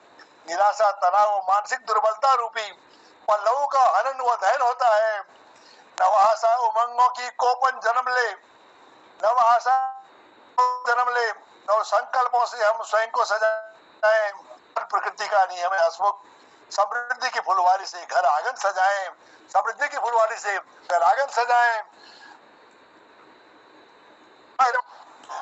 निराशा तनाव मानसिक दुर्बलता रूपी पल्लवों का हनन व दहन होता है, नव आशा उमंगों की कोपन जन्म ले, नव आशा जन्म ले, नव संकल्पों से हम स्वयं को सजाएं, प्रकृति का नियम है हंसमुख, समृद्धि की फुलवारी से घर आंगन सजाएं, समृद्धि की फुलवारी से घर आंगन सजाएं,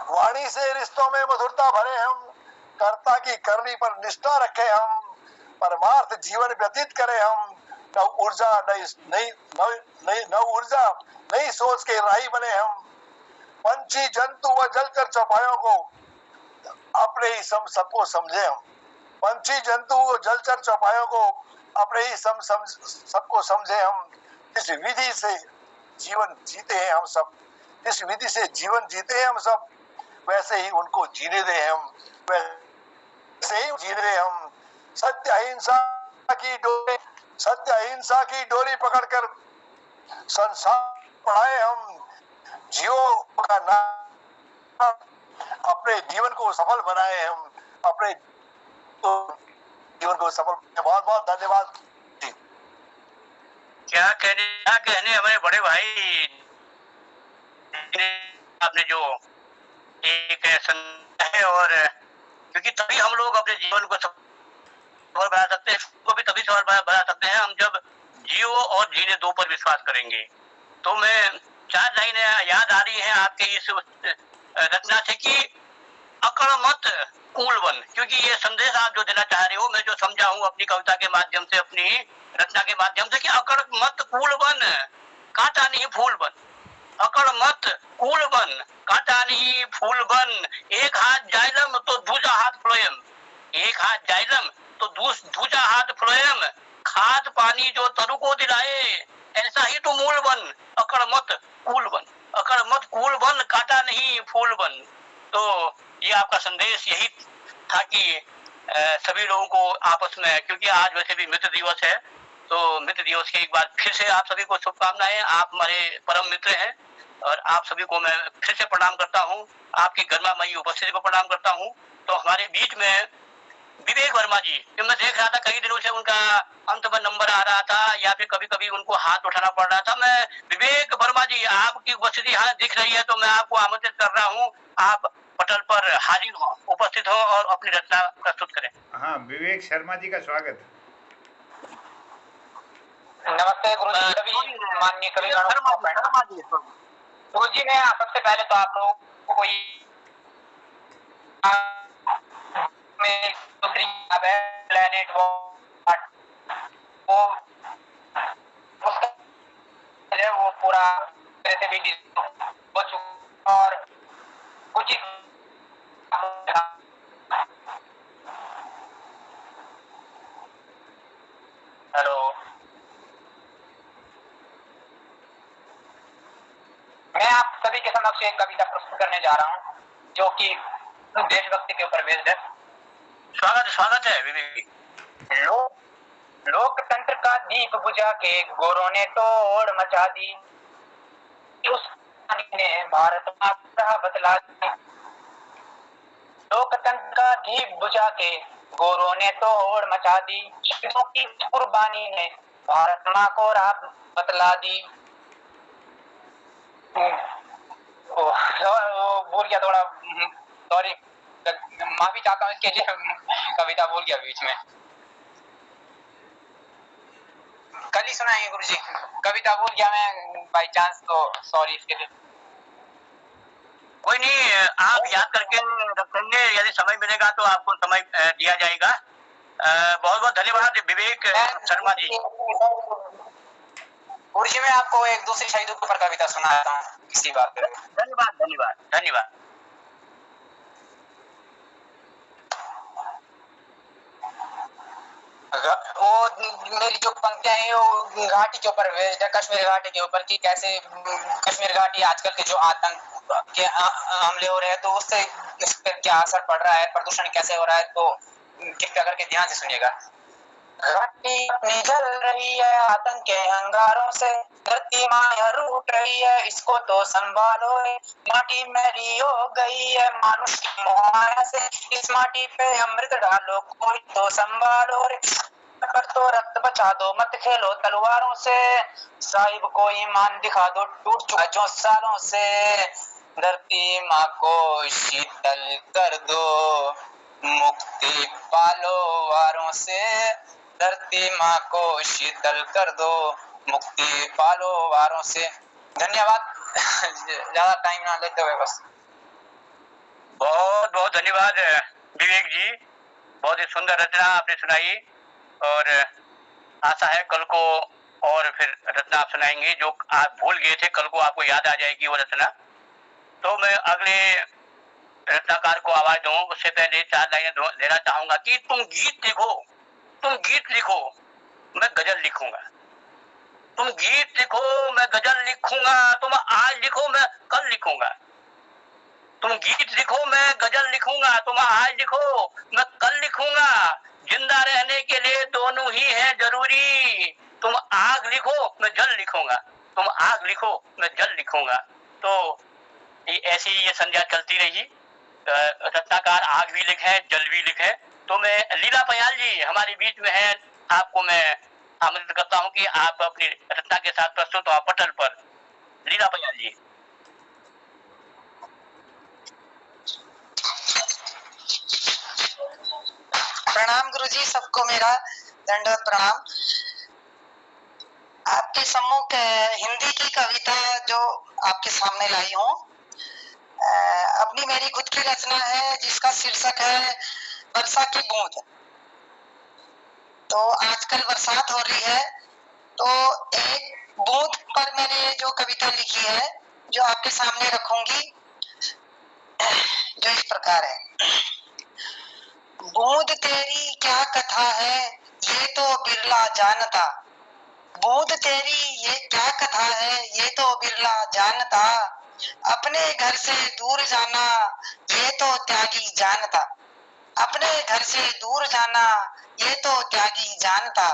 वाणी से रिश्तों में मधुरता भरे हम, कर्ता की करनी पर निष्ठा रखे हम, परमार्थ जीवन व्यतीत करें हम, नव ऊर्जा नई सोच के राही बने हम, पंछी जंतु व जलचर चौपायों को अपने ही सबको समझे हम, पंछी जंतु व जलचर चौपायों को अपने ही सबको समझे हम, इस विधि से जीवन जीते हैं हम सब, इस विधि से जीवन जीते हैं हम सब, वैसे ही उनको जीने दे हम, वैसे ही जीने हम, सत्य अहिंसा की डोरी पकड़कर संसार पढ़ाए हम, जियो का नाम अपने जीवन को सफल बनाए हम, अपने जीवन को सफल। बहुत बहुत धन्यवाद। क्या कहने हमारे बड़े भाई आपने जो एक है, और क्योंकि तभी हम लोग अपने जीवन को सफल बना सकते हैं, को भी तभी सफल बना सकते हैं हम जब जियो और जीने दो पर विश्वास करेंगे। तो मैं 4 लाइनें याद आ रही हैं आपके इस रचना से कि अकड़ मत कूल बन, क्योंकि ये संदेश आप जो देना चाह रहे हो, मैं जो समझा हूँ अपनी कविता के माध्यम से, अपनी रचना के माध्यम से, कि अकड़ मत कूल बन, कांटा नहीं फूल बन, अकड़ मत कूल बन, कांटा नहीं फूल बन, एक हाथ जाइलम तो दूजा हाथ फ्लोएम, एक हाथ जाइलम तो दूजा हाथ फ्लोएम, खाद पानी जो तरु को दिलाए, ऐसा ही तो मूल बन, अकड़ मत कूल बन, अकड़ मत कूल बन, कांटा नहीं फूल बन। तो ये आपका संदेश यही था कि सभी लोगों को आपस में, क्योंकि आज वैसे भी मित्र दिवस है, तो मित्र दिवस के एक बार फिर से आप सभी को शुभकामनाएं। आप हमारे परम मित्र हैं और आप सभी को मैं फिर से प्रणाम करता हूं, आपकी गरिमामयी उपस्थिति को प्रणाम करता हूं। तो हमारे बीच में विवेक वर्मा जी, जो मैं देख रहा था कई दिनों से उनका अंत में नंबर आ रहा था या फिर कभी कभी उनको हाथ उठाना पड़ रहा था, मैं विवेक वर्मा जी आपकी उपस्थिति यहाँ दिख रही है, तो मैं आपको आमंत्रित कर रहा हूँ, आप पटल पर हाजिर हो, उपस्थित हो और अपनी रचना प्रस्तुत करें। हाँ, विवेक शर्मा जी का स्वागत। नमस्ते गुरु जी, सभी माननीय गुरु जी, मैं सबसे पहले तो आप लोगों को कोई दूसरी किताब है प्लेनेट वो पूरा तरह से भी हो चुका और कुछ हेलो, मैं आप सभी के समक्ष एक कविता प्रस्तुत करने जा रहा हूँ जो कि देशभक्ति के ऊपर बेस्ड है। स्वागत है विवेक। लोकतंत्र का दीप बुझा के गोरों ने तोड़ मचा दी, उस ने भारत माता बतला दी। लोकतंत्र का दीप बुझा के गोरों ने तोड़ मचा दी, शहीदों की कुर्बानी ने भारत माँ को राह बतला दी। भूल गया थोड़ा, सॉरी, माफी चाहता हूँ इसके लिए, कविता भूल गया बीच में। कल ही सुनाएंगे गुरुजी, कविता भूल गया मैं बाई चांस, तो सॉरी इसके लिए। कोई नहीं, आप याद करके रखेंगे, यदि समय मिलेगा तो आपको समय दिया जाएगा। बहुत बहुत धन्यवाद विवेक शर्मा जी। गुरुजी मैं आपको एक दूसरी शहीदों के ऊपर कविता सुनाता हूँ इसी बात पे। धन्यवाद धन्यवाद धन्यवाद। वो मेरी जो पंक्तियां हैं वो घाटी के ऊपर बेस्ड है, कश्मीर घाटी के ऊपर, कि कैसे कश्मीर घाटी आजकल के जो आतंक के हमले हो रहे हैं तो उससे इस पर क्या असर पड़ रहा है, प्रदूषण कैसे हो रहा है, तो कृपया करके ध्यान से सुनिएगा। घाटी अपनी जल रही है आतंक के अंगारों से, धरती माया रूठ रही है इसको तो संभालो रे, माटी मैली हो गई है मानुष की मोहमाया से, इस माटी पे अमृत डालो कोई तो संभालो रे, पर तो रक्त बचा दो मत खेलो तलवारों से, साहिब को ईमान दिखा दो टूट चुका जो सालों से, धरती माँ को शीतल कर दो मुक्ति पालो वारों से, धरती माँ को शीतल कर दो मुक्ति पालो वारों से। धन्यवाद। ज्यादा टाइम ना लेते हुए बस। बहुत बहुत धन्यवाद विवेक जी, बहुत ही सुंदर रचना आपने सुनाई, और आशा है कल को और फिर रचना आप सुनाएंगे जो आप भूल गए थे, कल को आपको याद आ जाएगी वो रचना। तो मैं अगले रचनाकार को आवाज दूं उससे पहले 4 लाइनें देना चाहूंगा कि तुम गीत लिखो, तुम गीत लिखो मैं गजल लिखूंगा, तुम गीत लिखो मैं गजल लिखूंगा, तुम आज लिखो मैं कल लिखूंगा, तुम गीत लिखो मैं गजल लिखूंगा, तुम आज लिखो मैं कल लिखूंगा, जिंदा रहने के लिए दोनों ही है जरूरी, तुम आग लिखो मैं जल लिखूंगा, तुम आग लिखो मैं जल लिखूंगा। तो ऐसी ये संध्या चलती रही, रचनाकार आग भी लिखे जल भी लिखे। तो मैं लीला पयाल जी हमारे बीच में है, आपको मैं आमंत्रित करता हूं कि आप अपनी रचना के साथ प्रस्तुत हो पटल पर। लीला पयाल जी। प्रणाम गुरुजी, सबको मेरा दंडवत प्रणाम। आपके सम्मुख हिंदी की कविता जो आपके सामने लाई हूँ, अपनी मेरी खुद की रचना है जिसका शीर्षक है वर्षा की बूंद। तो आजकल बरसात हो रही है, तो एक बूंद पर मैंने जो कविता लिखी है जो आपके सामने रखूंगी, जो इस प्रकार है। बूंद तेरी क्या कथा है ये तो बिरला जानता, बूंद तेरी ये क्या कथा है ये तो बिरला जानता, अपने घर से दूर जाना ये तो त्यागी जानता, अपने घर से दूर जाना ये तो त्यागी जानता,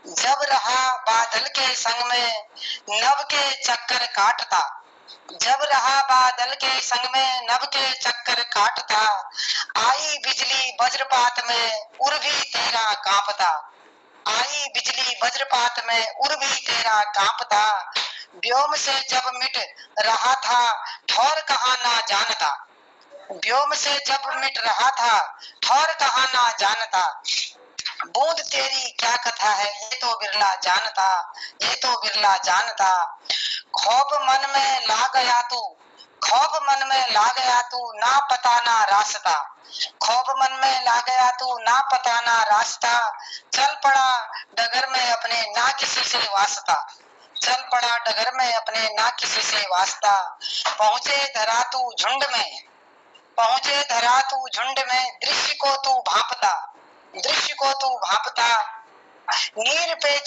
जब रहा बादल के संग में नभ के चक्कर काटता, जब रहा बादल के संग में नभ के चक्कर काटता, आई बिजली वज्रपात में उर भी तेरा कांपता, आई बिजली वज्रपात में उर भी तेरा कांपता, व्योम से जब मिट रहा था ठौर कहाँ ना जानता, व्योम से जब मिट रहा था ठौर कहाँ ना जानता, बूंद तेरी क्या कथा है ये तो बिरला जानता, ये तो बिरला जानता, खौफ मन में ला गया तू, खौफ मन में ला गया तू ना पता ना रास्ता, खौफ मन में ला गया तू ना पता ना रास्ता, चल पड़ा डगर में अपने ना किसी से वास्ता, चल पड़ा डगर में अपने ना किसी से वास्ता, पहुंचे धरा तू झुंड में, पहुंचे धरा तू झुंड में, दृश्य को तू भांपता, दृश्य को तू भांपता, नीर पे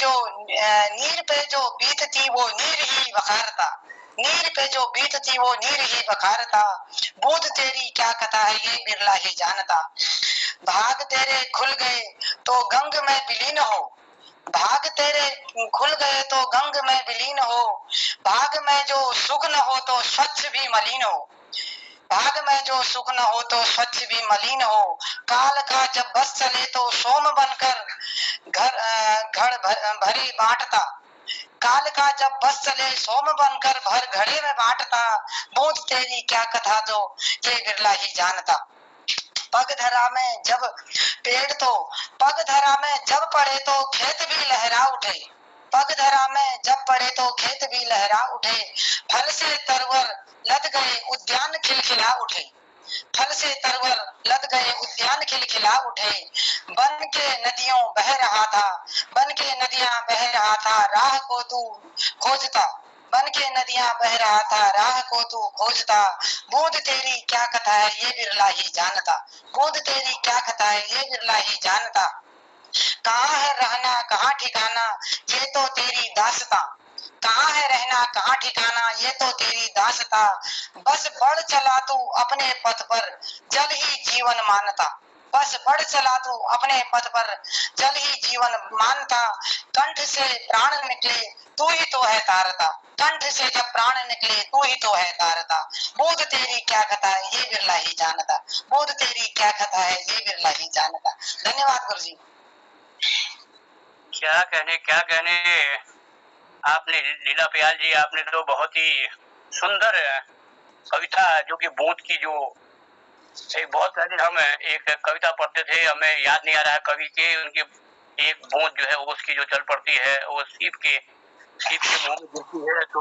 जो बीतती वो नीर ही बखारता, नीर पे जो बीतती वो नीर ही बखारता, बूंद तेरी क्या कथा है ये बिरला ही जानता, भाग तेरे खुल गए तो गंग में विलीन हो, भाग तेरे खुल गए तो गंग में विलीन हो, भाग में जो सुख न हो तो स्वच्छ भी मलिन हो, भाग में जो सुख न हो तो स्वच्छ भी मलिन हो, काल का जब बस चले तो सोम बनकर घर भरी बांटता, काल का जब बस चले सोम बनकर भर घड़े में बांटता, बूझ तेरी क्या कथा जो ये बिरला ही जानता। पग धरा में जब पेड़ तो पग धरा में जब पड़े तो खेत भी लहरा उठे, पग धरा में जब पड़े तो खेत भी लहरा उठे, फल से तरवर लद गए उद्यान खिलखिला उठे, फल से तरवर लद गए उद्यान खिलखिला उठे, बन के नदियों बह रहा था, बन के नदियां बह रहा था, राह को तू खोजता, बन के नदियां बह रहा था, राह को तू खोजता, बूंद तेरी क्या कथा है ये बिरला ही जानता, बूंद तेरी क्या कथा है ये बिरला ही जानता, कहाँ है रहना कहाँ ठिकाना ये तो तेरी दास्तां, कहाँ है रहना कहाँ ठिकाना ये तो तेरी दास्तां, बस बढ़ चला तू अपने पथ पर जल ही जीवन मानता, बस बढ़ चला तू अपने पथ पर जल ही जीवन मानता, कंठ से प्राण निकले तू ही तो है तारता, कंठ से जब प्राण निकले तू ही तो है तारता, बूंद तेरी क्या कथा है ये बिरला ही जानता, बूंद तेरी क्या कथा है ये बिरला ही जानता। धन्यवाद गुरु जी। क्या कहने आपने लीला प्याल जी, आपने तो बहुत ही सुंदर कविता जो कि बूंद की, जो एक बहुत पहले हम एक कविता पढ़ते थे, हमें याद नहीं आ रहा है कवि के, उनकी एक बूंद जो है उसकी जो चल पड़ती है वो सीप के मुंह में गिरती है तो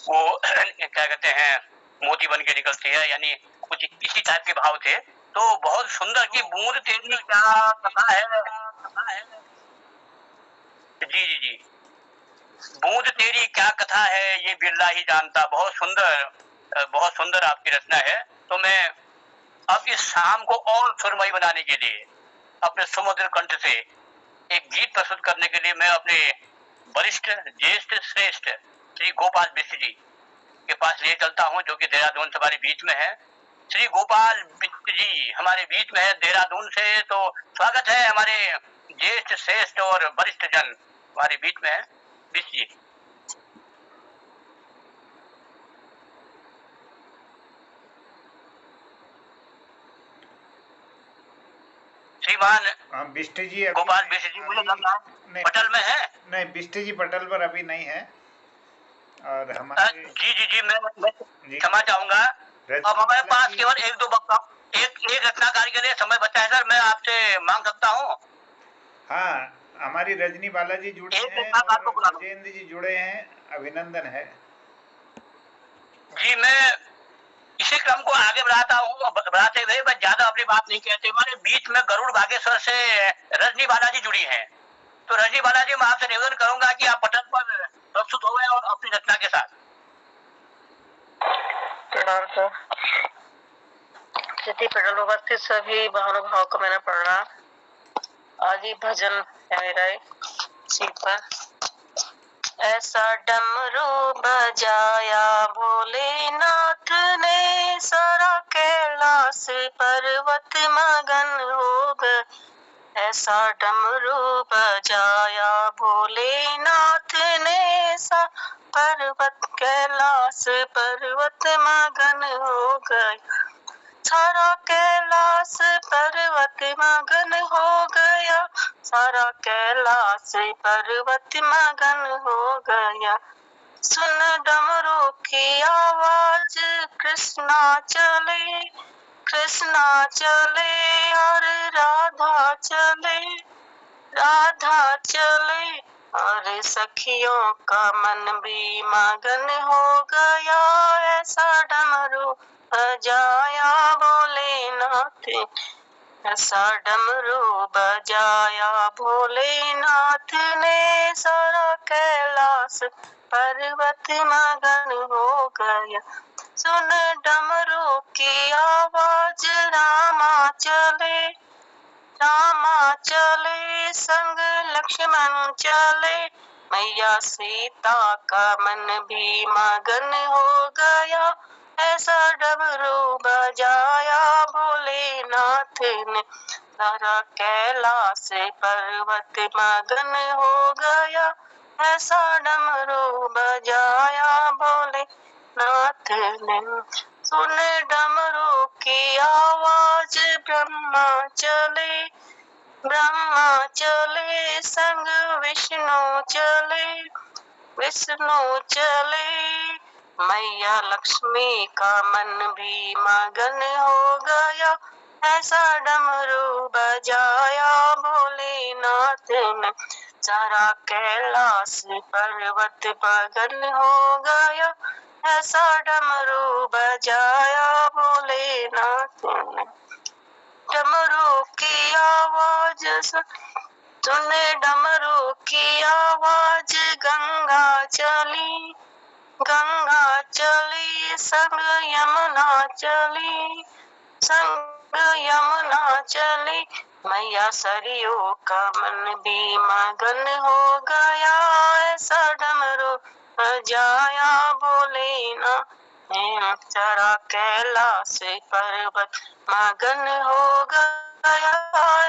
वो क्या कहते हैं मोती बन के निकलती है, यानी कुछ इसी टाइप के भाव थे। तो बहुत सुंदर कि बूंद तेरी क्या कथा है, जी, बूंद तेरी क्या कथा है ये बिरला ही जानता, बहुत सुंदर आपकी रचना है। तो मैं अब इस शाम को और सुरमई बनाने के लिए अपने सुमधुर कंठ से एक गीत प्रस्तुत करने के लिए मैं अपने वरिष्ठ ज्येष्ठ श्रेष्ठ श्री गोपाल बिष्ट जी के पास ले चलता हूँ, जो कि देहरादून से हमारे बीच में है। श्री गोपाल बिष्ट जी हमारे बीच में है देहरादून से, तो स्वागत है हमारे ज्येष्ठ श्रेष्ठ और वरिष्ठ जन हमारे बीच में है। बिष्ट जी। श्रीमान बिष्ट जी, गोपाल बिष्ट जी मुझे लग रहा है पटल में है। नहीं, बिष्ट जी पटल पर अभी नहीं है। और हमारे जी मैं क्षमा चाहूंगा। अब हमारे पास केवल एक रचनाकार के लिए समय बचा है सर, मैं आपसे मांग सकता हूँ। हाँ, हमारी रजनी बालाजी जुड़े हैं और राजेंद्र जी जुड़े हैं, अभिनंदन है जी। मैं इसी क्रम को आगे बढ़ाते हुए मैं ज्यादा अपनी बात नहीं कहते, हमारे बीच में गरुड़ बागेश्वर से रजनी बालाजी जुड़ी हैं। तो रजनी बालाजी, मैं आपसे निवेदन करूंगा कि आप पटल पर प्रस्तुत हो गए और अपनी रचना के साथ। प्रणाम सर। पटल उपस्थित सभी महानुभाव को मैंने प्रणाम। आज ही भजन है मेरा सीट पर। ऐसा डमरू बजाया भोलेनाथ ने, सारा कैलाश पर्वत मगन हो गए। ऐसा डमरू बजाया भोलेनाथ ने, पर्वत कैलाश पर्वत मगन हो गए। सारा कैलाश पर्वत मगन हो गया, सारा कैलाश पर्वत मगन हो गया। सुन डमरू की आवाज कृष्णा चले, कृष्णा चले और राधा चले, राधा चले और सखियों का मन भी मगन हो गया। ऐसा डमरू बजाया भोलेनाथ, ऐसा डमरू बजाया भोलेनाथ ने, सारा कैलाश पर्वत मगन हो गया। सुन डमरू की आवाज रामा चले, रामा चले संग लक्ष्मण चले, मैया सीता का मन भी मगन हो गया। ऐसा डमरू बजाया भोलेनाथ ने धरा कैलाश पर्वत मगन हो गया, ऐसा डमरू बजाया भोलेनाथ ने। सुन डमरू की आवाज ब्रह्मा चले संग विष्णु चले मैया लक्ष्मी का मन भी मगन हो गया, ऐसा डमरू बजाया भोलेनाथ ने। सारा कैलाश पर्वत मगन हो गया, ऐसा डमरू बजाया भोलेनाथ ने। डमरू की आवाज सुने डमरू की आवाज गंगा चली संग यमुना चली मैया सरयू का मन भी मगन हो गया, ऐसा डमरू बजाया भोलेनाथ ने। सारा कैलाश पर्वत मगन हो गया,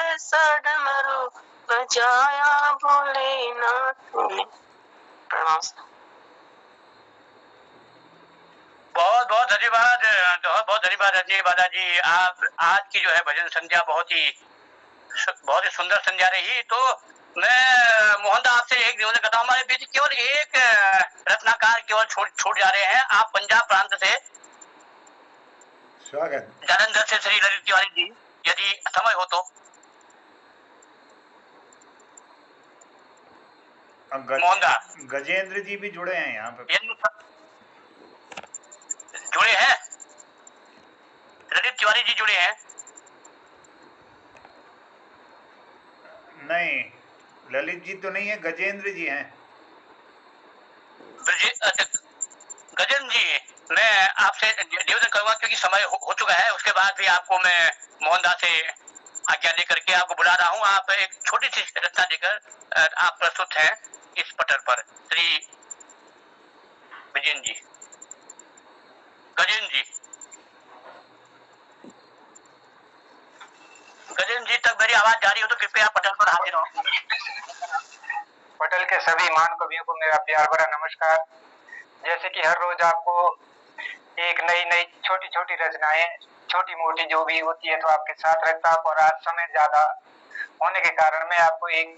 ऐसा डमरू बजाया भोलेनाथ ने। प्रणाम। बहुत बहुत धन्यवाद, बहुत धन्यवाद रजनी बालाजी। आप आज की जो है भजन संध्या बहुत ही सुंदर संध्या रही। तो मैं मोहन आपसे एक निवेदन करता हूँ, हमारे बीच केवल एक रत्नाकार केवल छूट जा रहे हैं। आप पंजाब प्रांत से स्वागत जालंधर से श्री ललित तिवारी जी, यदि समय हो तो। मोहनदास गजेंद्र जी भी जुड़े हैं यहाँ पे, जुड़े हैं, ललित तिवारी जी जुड़े हैं। नहीं, ललित जी तो नहीं है, गजेंद्र जी हैं। गजेंद्र जी, मैं आपसे निवेदन करूंगा क्योंकि समय हो चुका है, उसके बाद भी आपको मैं मोहनदास से आज्ञा लेकर के आपको बुला रहा हूँ। आप एक छोटी सी रचना देकर आप प्रस्तुत हैं इस पटल पर। श्री विजेंद्र जी, गजेंद्र जी तक मेरी आवाज जा रही हो तो कृपया पटल पर हाजिर हो। पटल के सभी महान कवियों को मेरा प्यार भरा नमस्कार। जैसे कि हर रोज आपको एक नई छोटी छोटी रचनाएं, छोटी मोटी जो भी होती है तो आपके साथ रखता हूं, और आज समय ज्यादा होने के कारण मैं आपको एक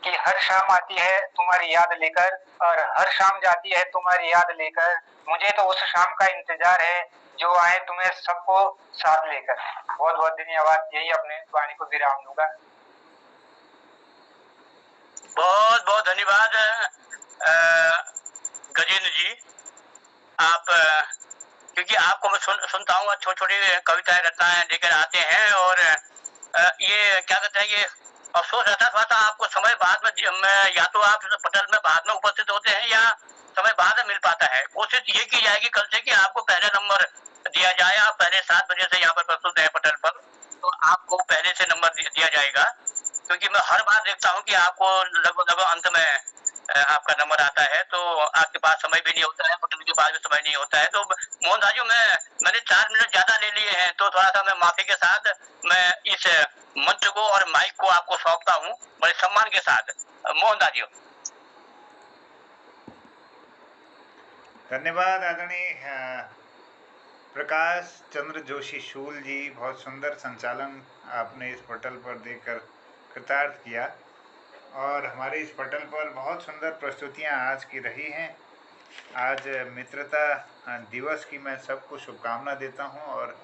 कि हर शाम आती है तुम्हारी याद लेकर और हर शाम जाती है तुम्हारी याद लेकर, मुझे तो उस शाम का इंतजार है जो आए तुम्हें सबको साथ लेकर। बहुत बहुत धन्यवाद, यही अपने वाणी को विराम दूंगा। बहुत बहुत धन्यवाद गजेंद्र जी। आप क्योंकि आपको मैं सुनता हूँ, छोटी छोटी कविताएं रचनाएं लेकर आते हैं, और ये क्या कहते हैं, ये अफसोस रहता था आपको समय बाद में या तो आप पटल में बाद में उपस्थित होते हैं या समय बाद में मिल पाता है। कोशिश ये की जाएगी कल से कि आपको पहले नंबर दिया जाए। आप पहले 7 बजे से यहाँ पर प्रस्तुत है पटल पर, तो आपको पहले से नंबर दिया जाएगा, क्योंकि मैं हर बार देखता हूँ कि आपको लगभग अंत में आपका नंबर आता है, तो आपके पास समय भी नहीं होता है, पटल के बाद भी समय नहीं होता है। तो मोहन राजू, मैंने 4 मिनट ज्यादा ले लिए हैं, तो थोड़ा सा मैं माफी के साथ मैं इस मंच को और माइक को आपको सौंपता हूँ बड़े सम्मान के साथ। मोहन राजू। धन्यवाद आदरणीय प्रकाश चंद्र जोशी शूल जी, बहुत सुंदर संचालन आपने इस पटल पर देकर कृतार्थ किया, और हमारे इस पटल पर बहुत सुंदर प्रस्तुतियां आज की रही हैं। आज मित्रता दिवस की मैं सबको शुभकामना देता हूं, और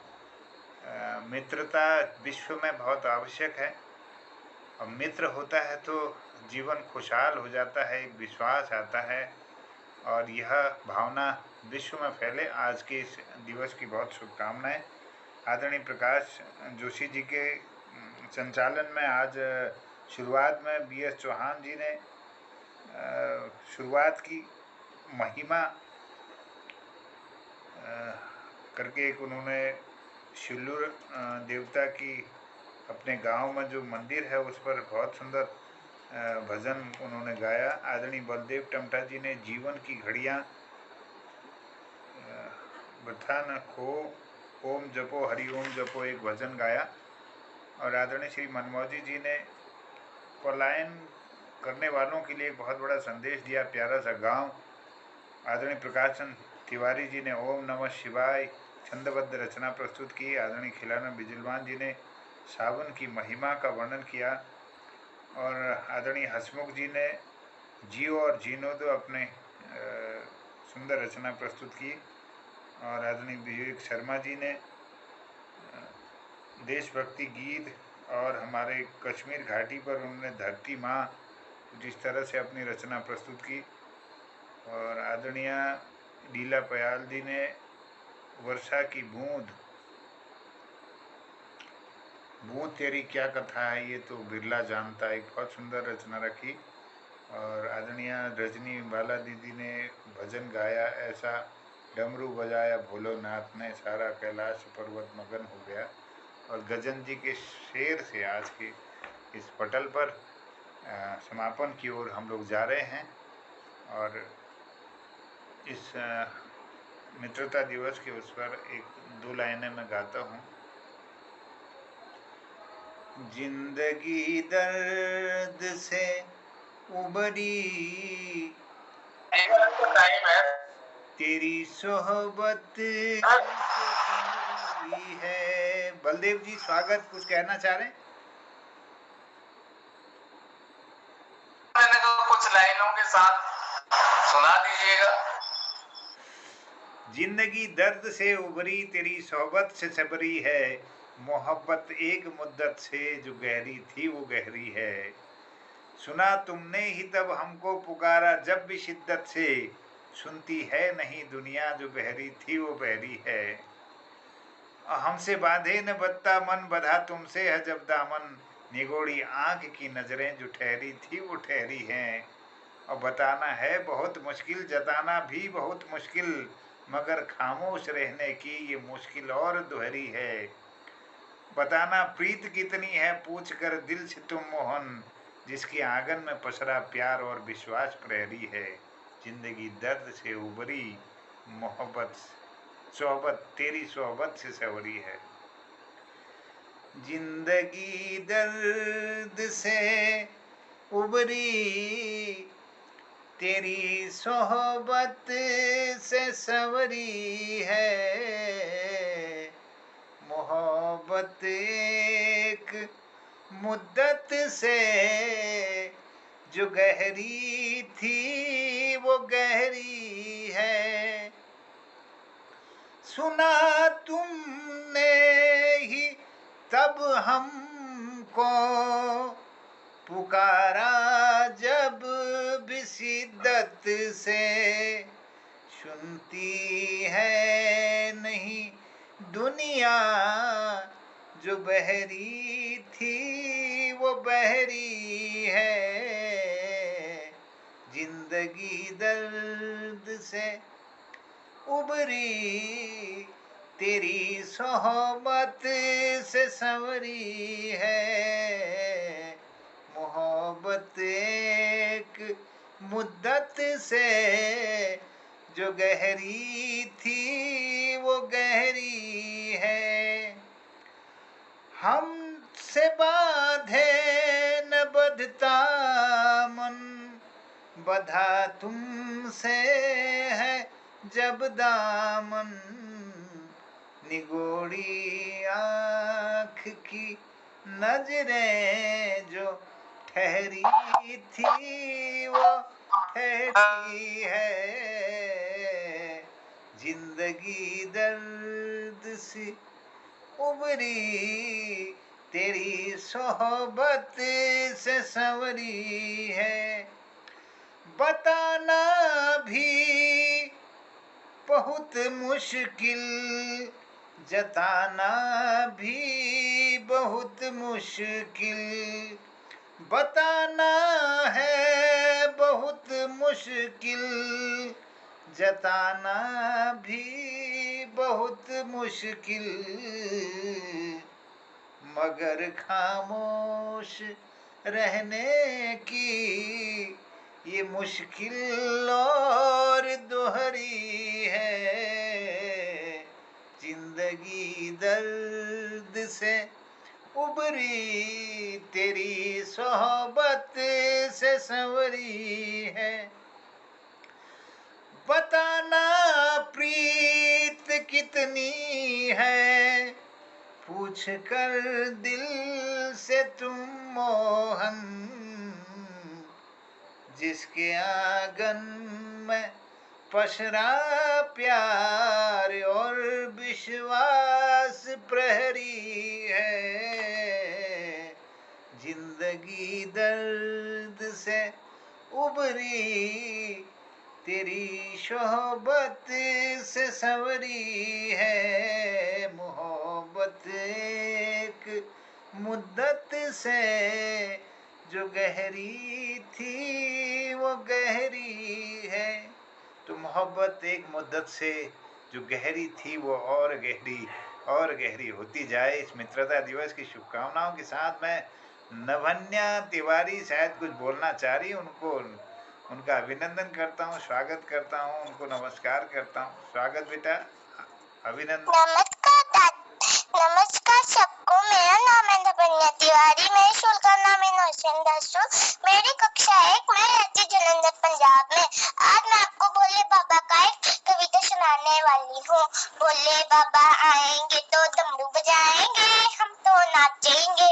मित्रता विश्व में बहुत आवश्यक है, और मित्र होता है तो जीवन खुशहाल हो जाता है, एक विश्वास आता है, और यह भावना विश्व में फैले। आज के इस दिवस की बहुत शुभकामनाएं। आदरणीय प्रकाश जोशी जी के संचालन में आज शुरुआत में BS चौहान जी ने शुरुआत की, महिमा करके एक उन्होंने शिल्लूर देवता की अपने गांव में जो मंदिर है उस पर बहुत सुंदर भजन उन्होंने गाया। आदरणीय बलदेव टमटा जी ने जीवन की घड़ियाँ वृथा न खो, ओम जपो हरि ओम जपो एक भजन गाया। और आदरणीय श्री मनमोजी जी ने पलायन करने वालों के लिए एक बहुत बड़ा संदेश दिया, प्यारा सा गांव। आदरणीय प्रकाश चंद तिवारी जी ने ओम नमः शिवाय छंदबद्ध रचना प्रस्तुत की। आदरणीय खिलाना बिजलवान जी ने सावन की महिमा का वर्णन किया। और आदरणीय हसमुख जी ने जियो और जीनो दो अपने सुंदर रचना प्रस्तुत की। और आदरणीय विवेक शर्मा जी ने देशभक्ति गीत और हमारे कश्मीर घाटी पर उन्होंने धरती माँ जिस तरह से अपनी रचना प्रस्तुत की। और आदरणीय लीला पयाल जी ने वर्षा की बूंद बूंद तेरी क्या कथा है ये तो बिरला जानता है, एक बहुत सुंदर रचना रखी। और आदरणीय रजनी बाला दीदी ने भजन गाया, ऐसा डमरू बजाया भोलोनाथ ने सारा कैलाश पर्वत मगन हो गया। और गजन जी के शेर से आज के इस पटल पर समापन की ओर हम लोग जा रहे हैं। और इस मित्रता दिवस के उस पर एक दो लाइनें मैं गाता हूँ। जिंदगी दर्द से उबरी टाइम है, तेरी सोहबत है। बलदेव जी स्वागत, कुछ कहना चाह रहे हैं? मैंने तो कुछ लाइनों के साथ सुना दीजिएगा। जिंदगी दर्द से उबरी तेरी सोहबत से सबरी है, मोहब्बत एक मुद्दत से जो गहरी थी वो गहरी है। सुना तुमने ही तब हमको पुकारा जब भी शिद्दत से, सुनती है नहीं दुनिया जो बहरी थी वो बहरी है। हमसे बांधे न बत्ता मन बधा तुमसे है जब दामन, निगोड़ी आंख की नजरें जो ठहरी थी वो ठहरी हैं। और बताना है बहुत मुश्किल, जताना भी बहुत मुश्किल, मगर खामोश रहने की ये मुश्किल और दोहरी है। बताना प्रीत कितनी है पूछ कर दिल से तुम मोहन, जिसके आंगन में पसरा प्यार और विश्वास प्रहरी है। जिंदगी दर्द से उबरी मोहब्बत सोहबत तेरी सोहबत से सवरी है। जिंदगी दर्द से उबरी तेरी सोहबत से सवरी है। मोहब्बत एक मुद्दत से जो गहरी थी वो गहरी है। सुना तुमने ही तब हमको पुकारा जब भी शिद्दत से, सुनती है नहीं दुनिया जो बहरी थी वो बहरी है। जिंदगी दर्द से उबरी तेरी सोहबत से संवरी है। मोहब्बत एक मुद्दत से जो गहरी थी वो गहरी है। हमसे बांधे न बंधता मन, बंधा तुमसे है जब दामन, निगोड़ी आँख की नजरें जो ठहरी थी वो ठहरी है। जिंदगी दर्द सी उबरी तेरी सोहबत से संवरी है। बताना भी बहुत मुश्किल, जताना भी बहुत मुश्किल, बताना है बहुत मुश्किल, जताना भी बहुत मुश्किल, मगर खामोश रहने की ये मुश्किल और दोहरी है। जिंदगी दर्द से उबरी, तेरी सोहबत से संवरी है। बताना प्रीत कितनी है, पूछ कर दिल से तुम मोहन, जिसके आंगन में पसरा प्यार और विश्वास प्रहरी है। जिंदगी दर्द से उबरी, तेरी सोहबत से संवरी है। मोहब्बत एक मुद्दत से जो गहरी थी वो गहरी है। तो मोहब्बत एक मुद्दत से जो गहरी थी वो और गहरी होती जाए। इस मित्रता दिवस की शुभकामनाओं के साथ मैं नभन्या तिवारी शायद कुछ बोलना चाह रही, उनका अभिनंदन करता हूँ, स्वागत करता हूँ, उनको नमस्कार करता हूँ। स्वागत बेटा, अभिनंदन। नमस्कार सबको, मेरा नाम है नभन्या तिवारी, मेरे स्कूल का नाम है नौशन दासू, मेरी कक्षा 1 में रहती जलंधर पंजाब में। आज मैं आपको भोले बाबा का एक कविता सुनाने वाली हूँ। भोले बाबा आएंगे तो डमरू बजाएंगे, हम तो नाचेंगे।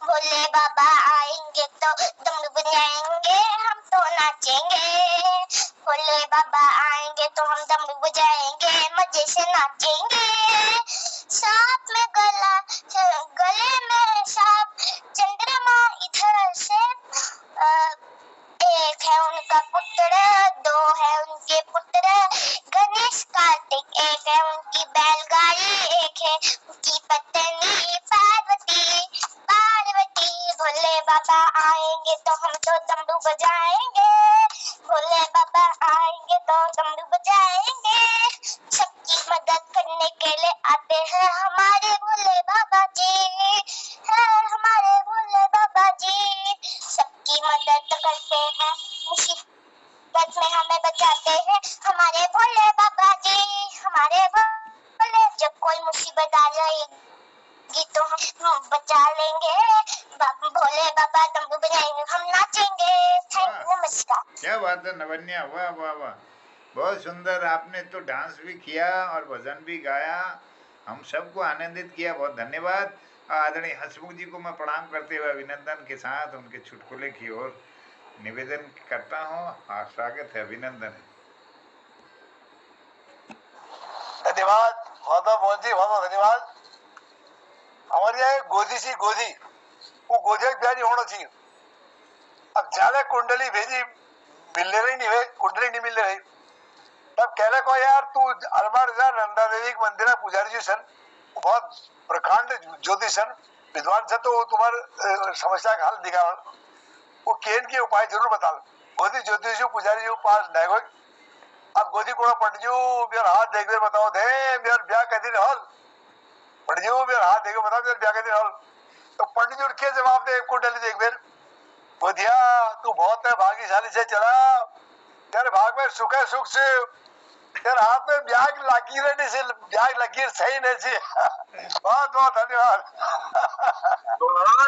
भोले बाबा आएंगे तो डमरू बजाएंगे, हम तो नाचेंगे। भोले बाबा आएंगे तो हम डमरू बजाएंगे, मजे से नाचेंगे। सांप में गले में सांप, चंद्रमा इधर से, एक है उनका पुत्र, 2 है उनके पुत्र, गणेश कार्तिक, एक है उनकी बैलगाड़ी, एक है उनकी पत्नी पार्वती। भोले बाबा आएंगे तो हम तो डमरू बजाएंगे, भोले बाबा आएंगे तो डमरू बजाएंगे। सबकी मदद करने के लिए आते हैं हमारे भोले बाबा जी, है हमारे भोले बाबा जी। सबकी मदद करते हैं, मुसीबत में हमें बचाते हैं हमारे भोले बाबा जी, हमारे भोले। जब कोई मुसीबत आ जाएगी तो हम बचा लेंगे, भोले बाबा डमरू बजाएंगे, हम नाचेंगे। थैंक यू, नमस्कार। क्या बात है नभन्या, वाह वाह वाह, बहुत सुंदर। आपने तो डांस भी किया और भजन भी गाया, हम सबको आनंदित किया, बहुत धन्यवाद। आदरणीय हंसमुख जी को मैं प्रणाम करते हुए अभिनंदन के साथ उनके चुटकुले की ओर निवेदन करता हूँ। स्वागत है, अभिनंदन है। धन्यवाद बहुत जी, बहुत धन्यवाद। हमारे यहाँ गोदी सी गोदी, वो गोदी प्यारी होना चाहिए। अब ज्यादा कुंडली भेजी मिलने रही नहीं है, कुंडली नहीं मिल रही। तब कहने को यार तू अलमार जा, नंदा देवी के मंदिर पुजारी जी सन, बहुत प्रकांड ज्योतिष सन, विद्वान सन, तो तुम्हारे समस्या का हल दिखाओ, वो केन के उपाय जरूर बता। गोदी ज्योतिष पुजारी जी पास नहीं। अब गोदी कोड़ा पटजू मेरा हाथ देख दे, बताओ दे मेरा ब्याह के दिन हल, पटजू मेरा हाथ देख बताओ मेरा ब्याह के दिन हल। तो पटजू के जवाब दे, कुंडली देख दे, गोदिया तू बहुत है भाग्यशाली से चला, तेरे भाग में सुख है, सुख से तेरे हाथ में ब्याह की लकीर है, नहीं ब्याह की लकीर सही नहीं सी। बहुत बहुत धन्यवाद।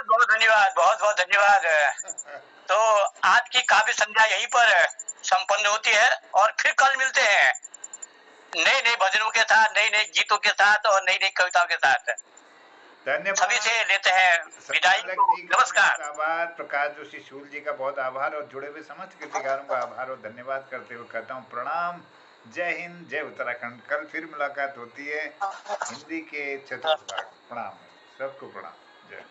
बहुत धन्यवाद, बहुत धन्यवाद। तो आज की काव्य संध्या यहीं पर संपन्न होती है और फिर कल मिलते हैं नए नए भजनों के साथ, नए नए गीतों के साथ और नई नई कविताओं के साथ। धन्यवाद। सभी से लेते हैं विदाई। नमस्कार। आभार। प्रकाश जोशी शूल जी का बहुत आभार और जुड़े हुए समस्त कृतिकारों का आभार और धन्यवाद करते हुए कहता हूँ प्रणाम। जय हिंद, जय उत्तराखंड। कल फिर मुलाकात होती है हिंदी के चतुर्थ भाग। प्रणाम, सबको प्रणाम। जय।